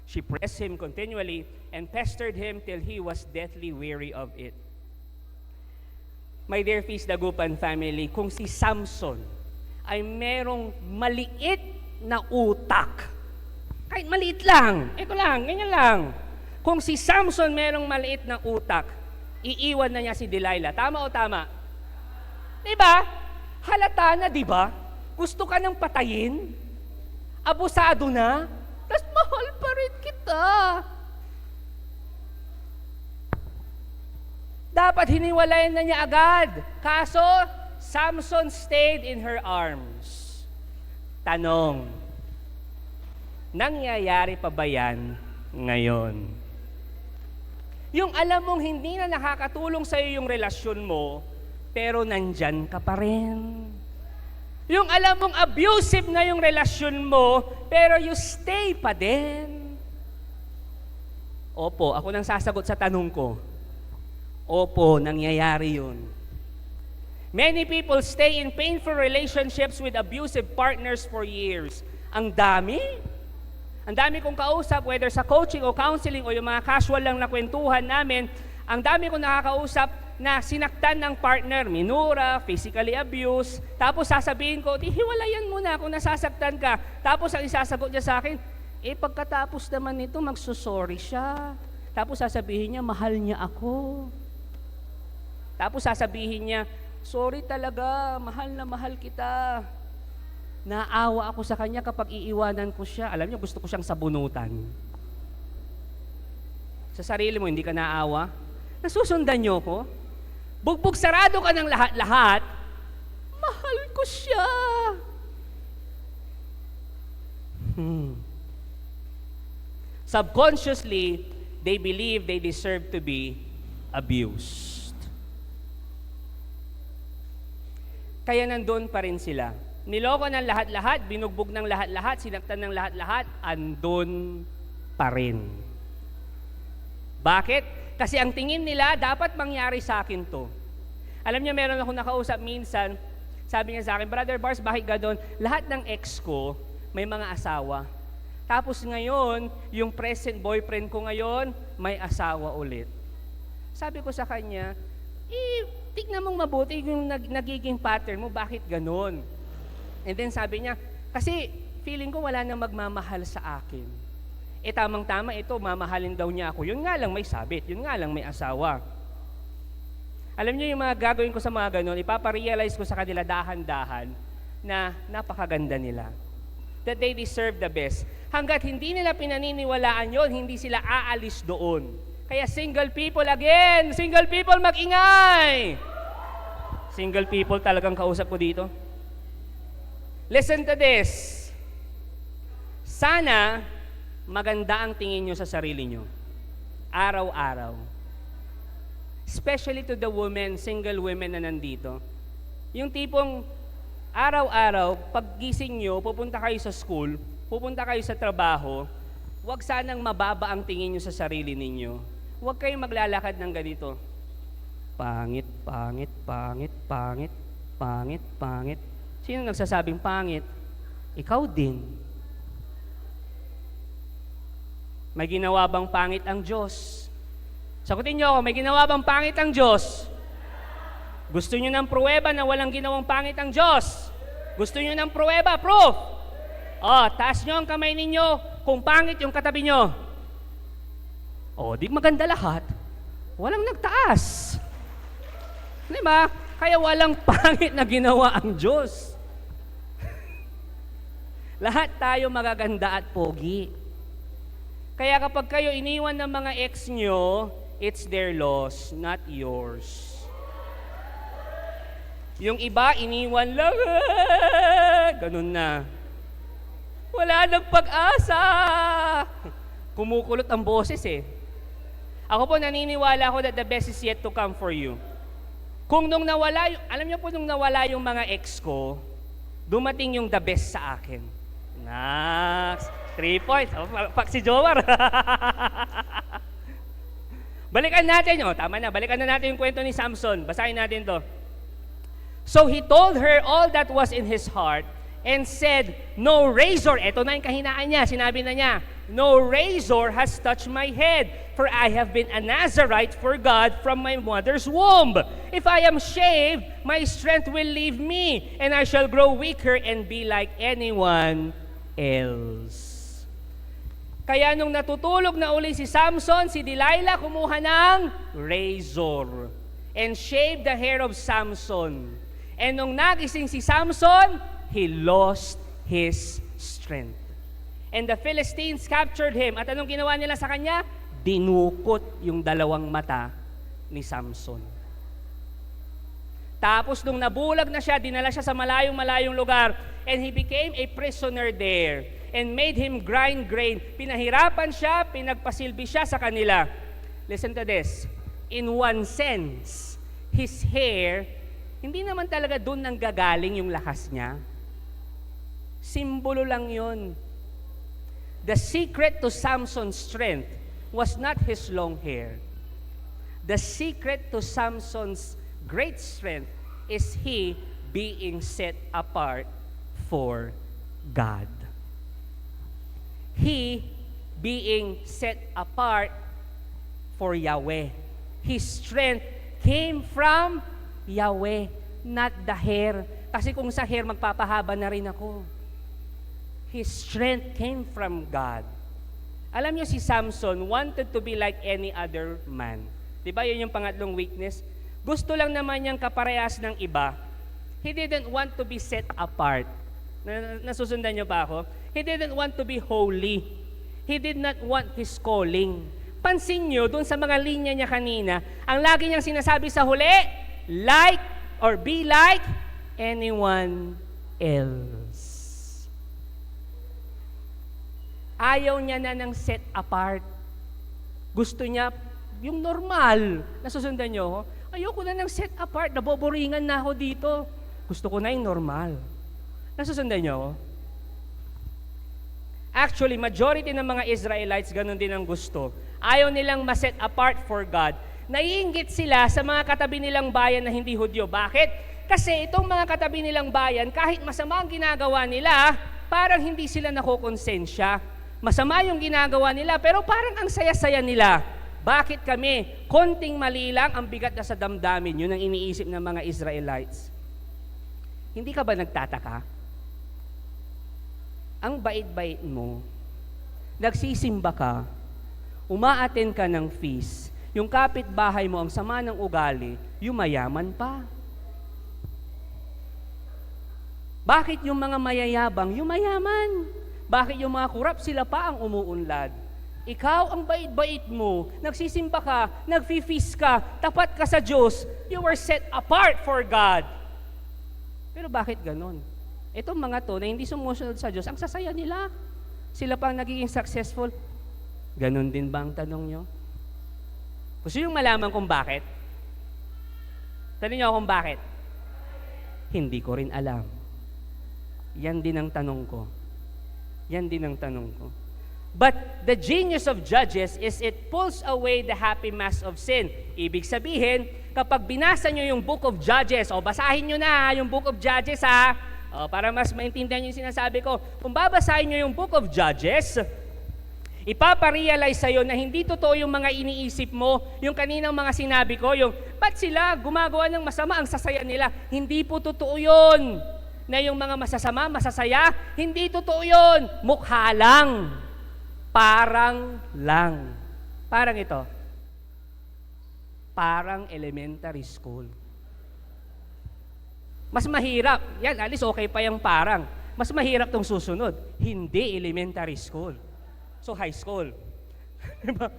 She pressed him continually and pestered him till he was deathly weary of it. My dear Feast Dagupan family, kung si Samson ay merong maliit na utak, kahit maliit lang, ito lang, ganyan lang. Kung si Samson merong maliit na utak, iiwan na niya si Delilah. Tama o tama? Diba? Halata na, diba? Gusto ka nang patayin? Abusado na? Tapos mahal pa rin kita. Dapat hiniwalayan na niya agad. Kaso, Samson stayed in her arms. Tanong, nangyayari pa ba yan ngayon? Yung alam mong hindi na nakakatulong sa iyo yung relasyon mo, pero nandyan ka pa rin. Yung alam mong abusive na yung relasyon mo, pero you stay pa din. Opo, ako nang sasagot sa tanong ko. Opo, nangyayari yun. Many people stay in painful relationships with abusive partners for years. Ang dami. Ang dami kong kausap, whether sa coaching o counseling o yung mga casual lang na kwentuhan namin, ang dami kong nakakausap na sinaktan ng partner, minura, physically abused, tapos sasabihin ko, di hiwalayan mo na kung nasasaktan ka. Tapos ang isasagot niya sa akin, pagkatapos naman nito, magsusorry siya. Tapos sasabihin niya, mahal niya ako. Tapos sasabihin niya, sorry talaga, mahal na mahal kita. Naawa ako sa kanya kapag iiwanan ko siya. Alam niyo, gusto ko siyang sabunutan. Sa sarili mo, hindi ka naawa? Nasusundan niyo ko? Bugbog sarado ka ng lahat-lahat, mahal ko siya. Subconsciously, they believe they deserve to be abused. Kaya nandun pa rin sila. Niloko ng lahat-lahat, binugbog ng lahat-lahat, sinaktan ng lahat-lahat, andun pa rin. Bakit? Kasi ang tingin nila, dapat mangyari sa akin to. Alam niyo, meron ako nakausap minsan, sabi niya sa akin, Brother Bars, bakit gano'n? Lahat ng ex ko, may mga asawa. Tapos ngayon, yung present boyfriend ko ngayon, may asawa ulit. Sabi ko sa kanya, tignan mong mabuti yung nagiging pattern mo, bakit gano'n? And then sabi niya, kasi feeling ko wala nang magmamahal sa akin. Tamang-tama ito, mamahalin daw niya ako. Yun nga lang may sabit, yun nga lang may asawa. Alam niyo yung mga gagawin ko sa mga ganun, ipaparealize ko sa kanila dahan-dahan na napakaganda nila. That they deserve the best. Hanggat hindi nila pinaniniwalaan yon, hindi sila aalis doon. Kaya single people again, single people mag-ingay! Single people talagang kausap ko dito. Listen to this. Sana maganda ang tingin nyo sa sarili nyo. Araw-araw. Especially to the women, single women na nandito. Yung tipong araw-araw, paggising nyo, pupunta kayo sa school, pupunta kayo sa trabaho, huwag sanang mababa ang tingin nyo sa sarili ninyo. Huwag kayong maglalakad ng ganito. Pangit, pangit, pangit, pangit, pangit, pangit. Sino nagsasabing pangit? Ikaw din. May ginawa bang pangit ang Diyos? Sagutin niyo ako, may ginawa bang pangit ang Diyos? Gusto niyo ng pruweba na walang ginawang pangit ang Diyos? Gusto niyo ng pruweba, proof? Taas niyo ang kamay ninyo kung pangit yung katabi niyo. Di maganda lahat. Walang nagtaas. Di ba? Kaya walang pangit na ginawa ang Diyos. Lahat tayo magaganda at pogi. Kaya kapag kayo iniwan ng mga ex nyo, it's their loss, not yours. Yung iba, iniwan lang, ganun na. Wala nang pag-asa. Kumukulot ang boses eh. Ako po naniniwala ko that the best is yet to come for you. Kung nung nawala, alam niyo po nung nawala yung mga ex ko, dumating yung the best sa akin. Next. 3 points. Pak si Jomar. Balikan natin. Tama na. Balikan na natin yung kwento ni Samson. Basahin natin to. So he told her all that was in his heart and said, no razor. Ito na yung kahinaan niya. Sinabi na niya, no razor has touched my head, for I have been a Nazarite for God from my mother's womb. If I am shaved, my strength will leave me, and I shall grow weaker and be like anyone else. Kaya nung natutulog na uli si Samson, si Delilah kumuha ng razor and shaved the hair of Samson. And nung nagising si Samson, he lost his strength. And the Philistines captured him. At anong ginawa nila sa kanya? Dinukot yung 2 mata ni Samson. Tapos nung nabulag na siya, dinala siya sa malayong lugar, and he became a prisoner there and made him grind grain. Pinahirapan siya, pinagpasilbi siya sa kanila. Listen to this. In one sense, his hair, hindi naman talaga doon nang gagaling yung lakas niya. Simbolo lang yun. The secret to Samson's strength was not his long hair. The secret to Samson's great strength is he being set apart for God. He being set apart for Yahweh. His strength came from Yahweh, not the hair. Kasi kung sa hair, magpapahaba na rin ako. His strength came from God. Alam niyo si Samson wanted to be like any other man. Diba yun yung pangatlong weakness? Gusto lang naman niyang kaparehas ng iba. He didn't want to be set apart. Nasusundan niyo pa ako? He didn't want to be holy. He did not want his calling. Pansin niyo, dun sa mga linya niya kanina, ang lagi niyang sinasabi sa huli, like or be like anyone else. Ayaw niya na ng set apart. Gusto niya yung normal. Nasusundan niyo? Ayoko na ng set apart. Naboboringan na ako dito. Gusto ko na yung normal. Nasusundan niyo? Actually, majority ng mga Israelites ganun din ang gusto. Ayaw nilang ma-set apart for God. Naiinggit sila sa mga katabi nilang bayan na hindi Hudyo. Bakit? Kasi itong mga katabi nilang bayan, kahit masama ang ginagawa nila, parang hindi sila nakokonsensya. Masama yung ginagawa nila, pero parang ang saya-saya nila. Bakit kami? Konting mali lang, ang bigat na sa damdamin, yun ang iniisip ng mga Israelites. Hindi ka ba nagtataka? Ang bait-bait mo, nagsisimba ka, umaattend ka ng feast, Yung kapitbahay mo, ang sama ng ugali, yung mayaman pa. Bakit yung mga mayayabang, yung mayaman? Bakit yung mga kurap, sila pa ang umuunlad? Ikaw, ang bait-bait mo, nagsisimba ka, nagfi-feast ka, tapat ka sa Diyos, you were set apart for God. Pero bakit ganon? Itong mga to na hindi sumusunod sa Diyos, ang sasaya nila. Sila pa ang nagiging successful. Ganon din ba ang tanong nyo? Gusto yung malaman kung bakit? Tanong nyo kung bakit? Hindi ko rin alam. Yan din ang tanong ko. Yan din ang tanong ko. But the genius of Judges is it pulls away the happy mask of sin. Ibig sabihin, kapag binasa nyo yung Book of Judges, o basahin nyo na yung Book of Judges ha, para mas maintindihan nyo yung sinasabi ko. Kung babasahin nyo yung Book of Judges, ipaparealize sa'yo na hindi totoo yung mga iniisip mo, yung kaninang mga sinabi ko, yung ba't sila gumagawa ng masama, ang sasaya nila. Hindi po totoo yun. Na yung mga masasama, masasaya, hindi totoo yun. Mukha lang. Parang lang. Parang ito. Parang elementary school. Mas mahirap. Yan, at least okay pa yung parang. Mas mahirap tong susunod. Hindi elementary school. So high school. Diba?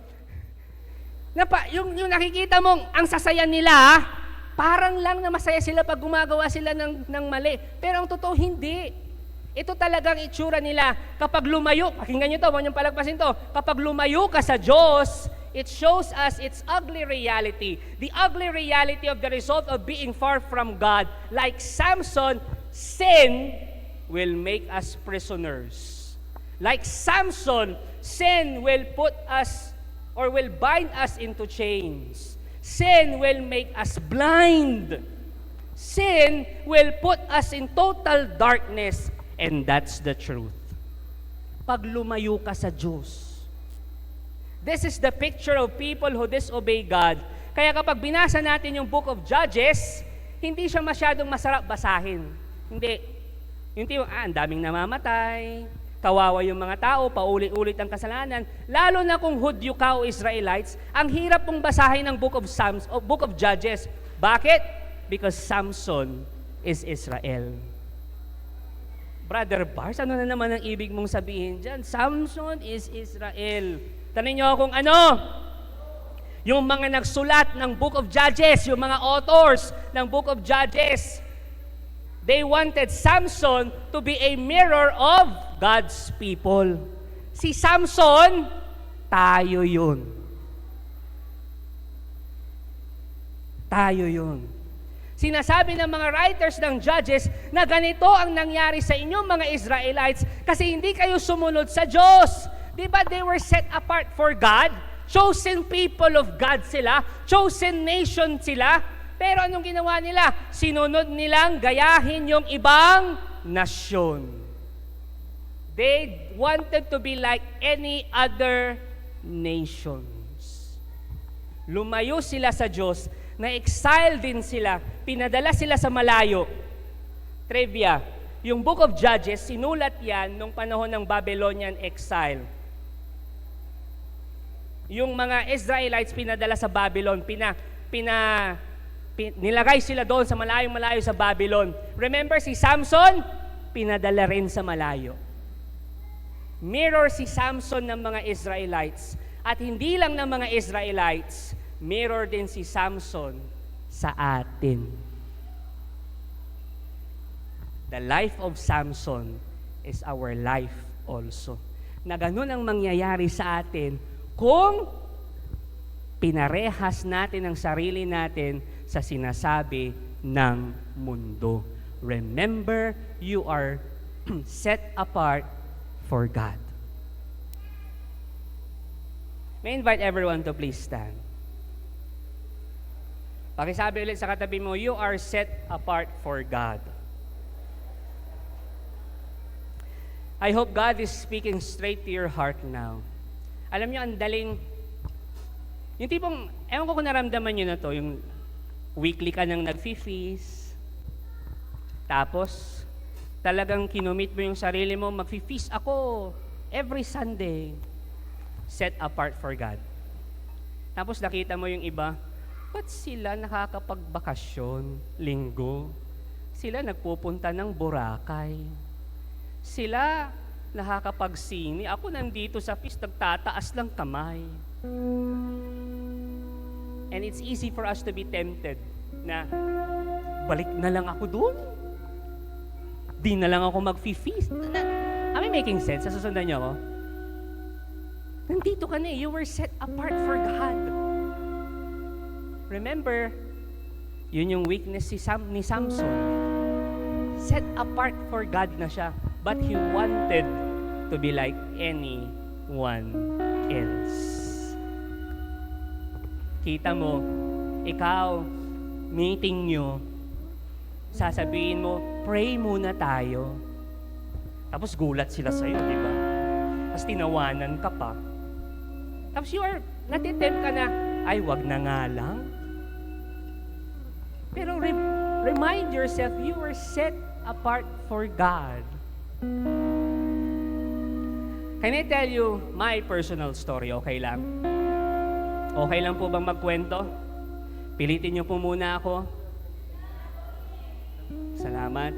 Yung nakikita mong ang sasaya nila, parang lang na masaya sila pag gumagawa sila ng mali. Pero ang totoo, hindi. Ito talagang itsura nila. Kapag lumayo, pakinggan nyo to, huwag niyong palagpasin to. Kapag lumayo ka sa Diyos, it shows us its ugly reality. The ugly reality of the result of being far from God. Like Samson, sin will make us prisoners. Like Samson, sin will put us or will bind us into chains. Sin will make us blind. Sin will put us in total darkness. And that's the truth. Pag lumayo ka sa Diyos. This is the picture of people who disobey God. Kaya kapag binasa natin yung Book of Judges, hindi siya masyadong masarap basahin. Hindi. Yung ang daming namamatay, kawawa yung mga tao, paulit-ulit ang kasalanan. Lalo na kung Hudyo ka o Israelites, ang hirap pong basahin ng Book of Judges. Bakit? Because Samson is Israel. Brother Bars, ano na naman ang ibig mong sabihin dyan? Samson is Israel. Tanong nyo kung ano? Yung mga nagsulat ng Book of Judges, yung mga authors ng Book of Judges, they wanted Samson to be a mirror of God's people. Si Samson, tayo yun. Tayo yun. Sinasabi ng mga writers ng Judges na ganito ang nangyari sa inyong mga Israelites kasi hindi kayo sumunod sa Diyos. Di ba they were set apart for God? Chosen people of God sila. Chosen nation sila. Pero anong ginawa nila? Sinunod nilang gayahin yung ibang nasyon. They wanted to be like any other nations. Lumayo sila sa Diyos, na-exile din sila, pinadala sila sa malayo. Trivia, yung Book of Judges, sinulat yan nung panahon ng Babylonian exile. Yung mga Israelites pinadala sa Babylon, nilagay sila doon sa malayong-malayo sa Babylon. Remember si Samson? Pinadala rin sa malayo. Mirror si Samson ng mga Israelites. At hindi lang ng mga Israelites, mirror din si Samson sa atin. The life of Samson is our life also. Na ganun ang mangyayari sa atin kung pinarehas natin ang sarili natin sa sinasabi ng mundo. Remember, you are set apart for God. May I invite everyone to please stand. Pakisabi ulit sa katabi mo, you are set apart for God. I hope God is speaking straight to your heart now. Alam niyo, ang daling, yung tipong, ewan ko kung naramdaman niyo na to, yung weekly ka nang nag-feast, tapos, talagang kinumit mo yung sarili mo, mag-feast ako every Sunday, set apart for God. Tapos nakita mo yung iba, ba't sila nakakapagbakasyon, linggo? Sila nagpupunta ng Boracay. Sila nakakapagsini. Ako nandito sa feast, nagtataas lang kamay. And it's easy for us to be tempted na balik na lang ako doon. Di na lang ako mag-feast. Am I making sense? Nasusundan niyo ako? Nandito ka na eh. You were set apart for God. Remember, yun yung weakness ni Samson. Set apart for God na siya. But he wanted to be like anyone else. Kita mo, ikaw, meeting nyo, sasabihin mo, pray muna tayo. Tapos gulat sila sa'yo, di ba? Tapos tinawanan ka pa. Tapos natitempt ka na, ay, wag na nga lang. Pero remind yourself, you were set apart for God. Can I tell you my personal story? Okay lang? Okay lang po bang magkwento? Pilitin niyo po muna ako. Salamat.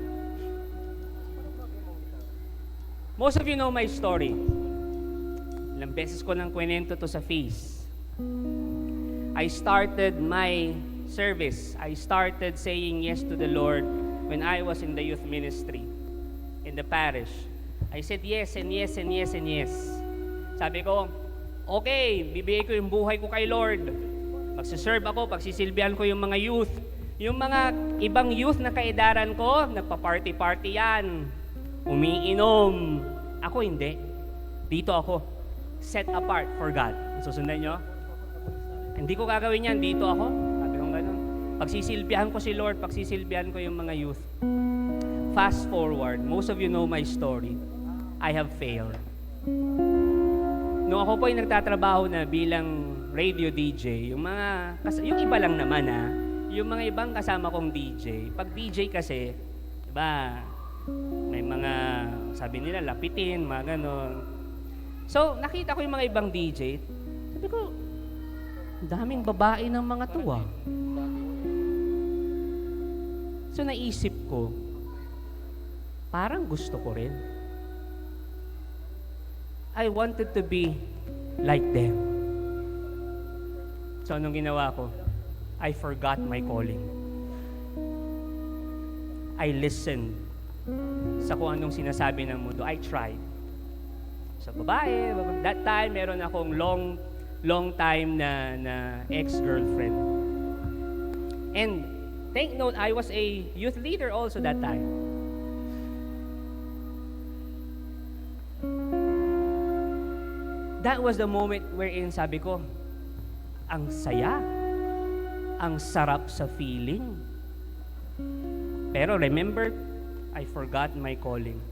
Most of you know my story. Ilang beses ko nang kwento to sa feast. I started my service. I started saying yes to the Lord when I was in the youth ministry in the parish. I said yes and yes and yes and yes. Sabi ko, okay, bibigay ko yung buhay ko kay Lord. Magsiserve ako, pagsisilbihan ko yung mga youth. Yung mga ibang youth na kaedaran ko, nagpa-party-party yan. Umiinom. Ako hindi. Dito ako. Set apart for God. Susundan nyo? Hindi ko gagawin yan. Dito ako. Sabi ko gano'n. Pagsisilbihan ko si Lord, pagsisilbihan ko yung mga youth. Fast forward, most of you know my story. I have failed. Nung ako po ay nagtatrabaho na bilang radio DJ, yung iba lang naman yung mga ibang kasama kong DJ. Pag DJ kasi, diba, may mga, sabi nila, lapitin, mga ganon. So, nakita ko yung mga ibang DJ, sabi ko, daming babae ng mga tuwa. So, naisip ko, parang gusto ko rin. I wanted to be like them. So, anong ginawa ko? I forgot my calling. I listened sa kung anong sinasabi ng mundo. I tried. Sa babae, that time, meron akong long time na ex-girlfriend. And, take note, I was a youth leader also that time. That was the moment wherein sabi ko, ang saya, ang sarap sa feeling. Pero remember, I forgot my calling.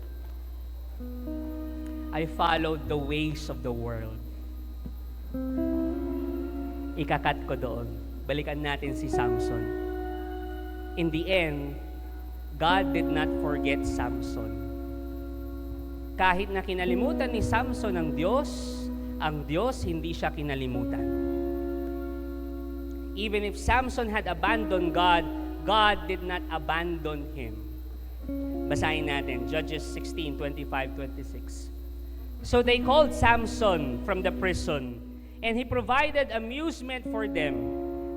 I followed the ways of the world. Ikakat ko doon. Balikan natin si Samson. In the end, God did not forget Samson. Kahit na kinalimutan ni Samson ang Diyos hindi siya kinalimutan. Even if Samson had abandoned God, God did not abandon him. Basahin natin, Judges 16:25-26. So they called Samson from the prison, and he provided amusement for them.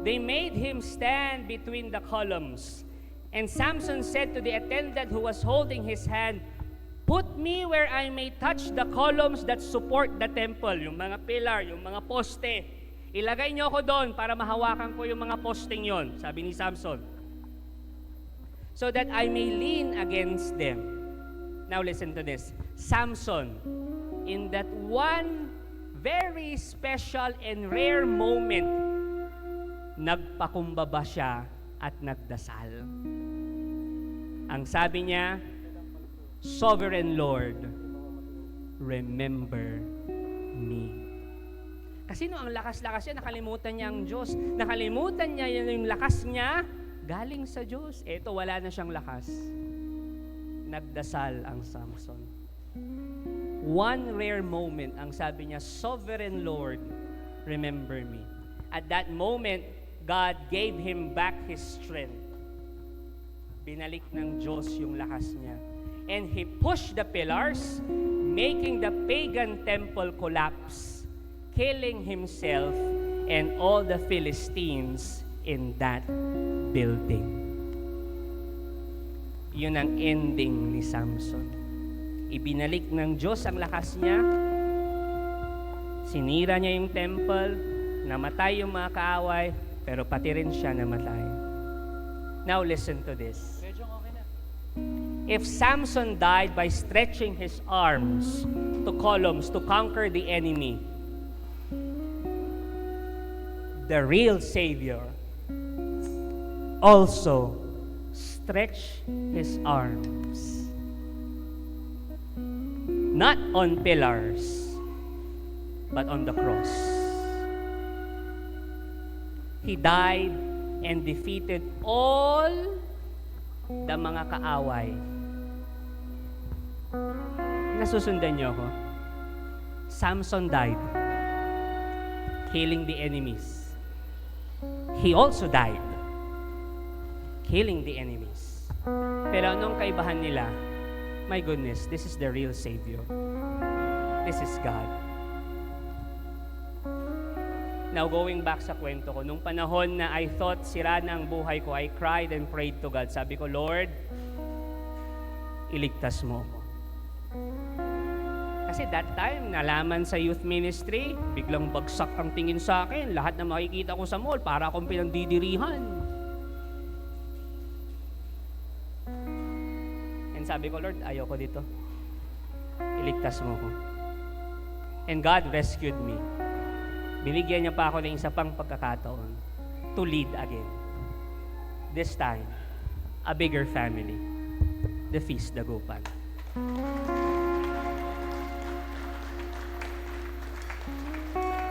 They made him stand between the columns. And Samson said to the attendant who was holding his hand, "Put me where I may touch the columns that support the temple." Yung mga pillar, yung mga poste. Ilagay niyo ako doon para mahawakan ko yung mga posting yon, sabi ni Samson. So that I may lean against them. Now listen to this. Samson, in that one very special and rare moment, nagpakumbaba siya at nagdasal. Ang sabi niya, Sovereign Lord, remember me. Kasi no, ang lakas-lakas niya, nakalimutan niya ang Diyos. Nakalimutan niya yung lakas niya, galing sa Diyos. Eto, wala na siyang lakas. Nagdasal ang Samson. One rare moment, ang sabi niya, Sovereign Lord, remember me. At that moment, God gave him back his strength. Binalik ng Diyos yung lakas niya. And he pushed the pillars, making the pagan temple collapse, killing himself and all the Philistines in that building. Yun ang ending ni Samson. Ibinalik ng Diyos ang lakas niya, sinira niya yung temple, namatay yung mga kaaway, pero pati rin siya namatay. Now listen to this. If Samson died by stretching his arms to columns to conquer the enemy, the real Savior also stretched his arms. Not on pillars, but on the cross. He died and defeated all the mga kaaway. Nasusundan niyo ako? Samson died, killing the enemies. He also died, killing the enemies. Pero anong kaibahan nila? My goodness, this is the real Savior. This is God. Now, going back sa kwento ko, nung panahon na I thought sira na ang buhay ko, I cried and prayed to God. Sabi ko, Lord, iligtas mo ako. Kasi that time, nalaman sa youth ministry, biglang bagsak ang tingin sa akin. Lahat na makikita ko sa mall, para akong pinagdidirihan. And sabi ko, Lord, ayoko dito. Iligtas mo ko. And God rescued me. Binigyan niya pa ako ng isa pang pagkakataon to lead again. This time, a bigger family. The Feast Dagupan.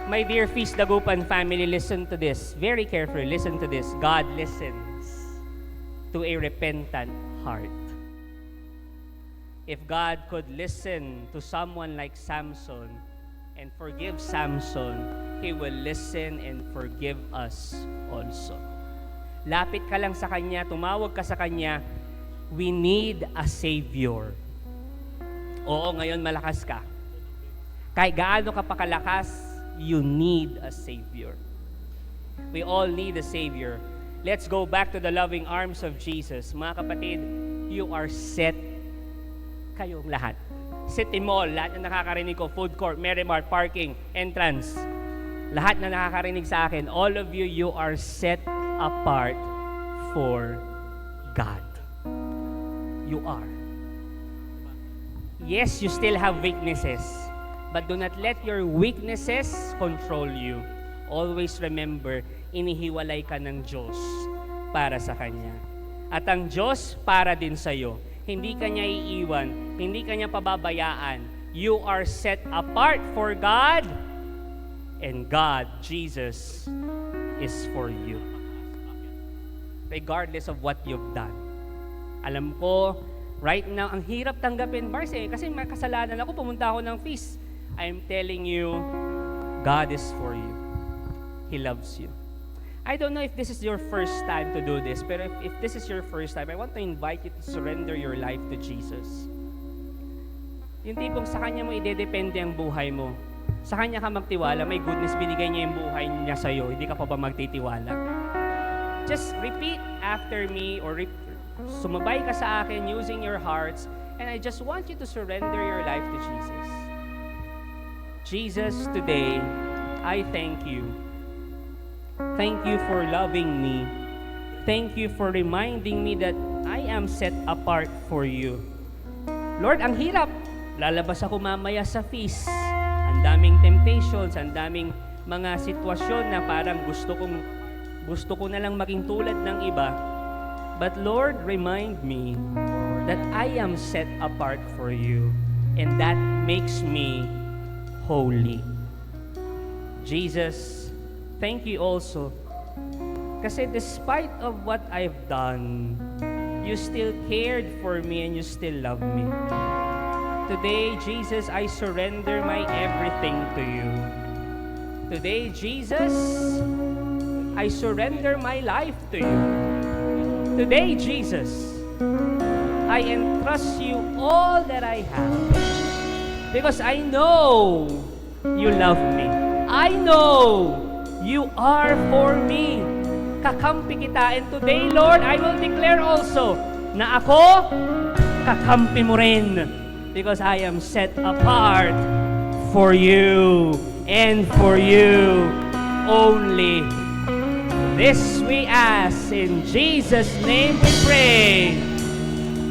My dear Feast Dagupan family, listen to this. Very carefully, listen to this. God listens to a repentant heart. If God could listen to someone like Samson and forgive Samson, He will listen and forgive us also. Lapit ka lang sa Kanya, tumawag ka sa Kanya, we need a Savior. Oo, ngayon malakas ka. Kahit gaano ka pa kalakas, you need a Savior. We all need a Savior. Let's go back to the loving arms of Jesus. Mga kapatid, you are set, kayong lahat. City Mall, lahat na nakakarinig ko, food court, Merrimart, parking, entrance. Lahat na nakakarinig sa akin, all of you, you are set apart for God. You are. Yes, you still have weaknesses. But do not let your weaknesses control you. Always remember, inihiwalay ka ng Diyos para sa Kanya. At ang Diyos para din sa iyo. Hindi ka niya iiwan, hindi ka niya pababayaan. You are set apart for God, and God, Jesus, is for you. Regardless of what you've done. Alam ko, right now, ang hirap tanggapin, Mars, kasi may kasalanan ako, pumunta ako ng feast. I'm telling you, God is for you. He loves you. I don't know if this is your first time to do this, pero if this is your first time, I want to invite you to surrender your life to Jesus. Yung tipong sa Kanya mo idedepende ang buhay mo. Sa Kanya ka magtiwala, may goodness, binigay niya yung buhay niya sa'yo, hindi ka pa ba magtitiwala? Just repeat after me or sumabay ka sa akin using your hearts, and I just want you to surrender your life to Jesus. Jesus, today, I thank you. Thank you for loving me. Thank you for reminding me that I am set apart for you. Lord, ang hirap. Lalabas ako mamaya sa feast. Ang daming temptations, ang daming mga sitwasyon na parang gusto ko na lang maging tulad ng iba. But Lord, remind me that I am set apart for you, and that makes me holy. Jesus, thank you also. Kasi despite of what I've done, you still cared for me and you still love me. Today, Jesus, I surrender my everything to you. Today, Jesus, I surrender my life to you. Today, Jesus, I entrust you all that I have. Because I know you love me. I know you are for me. Kakampi kita. And today, Lord, I will declare also na ako, kakampi mo rin. Because I am set apart for you and for you only. This we ask. In Jesus' name we pray.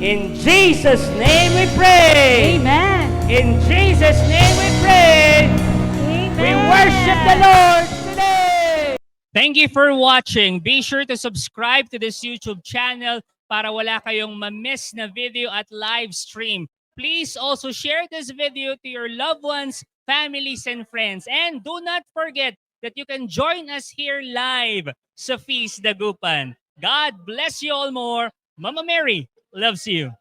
In Jesus' name we pray. Amen. In Jesus' name we pray. Amen. We worship the Lord today. Thank you for watching. Be sure to subscribe to this YouTube channel para wala kayong ma-miss na video at live stream. Please also share this video to your loved ones, families, and friends. And do not forget that you can join us here live sa Feast Dagupan. God bless you all more. Mama Mary loves you.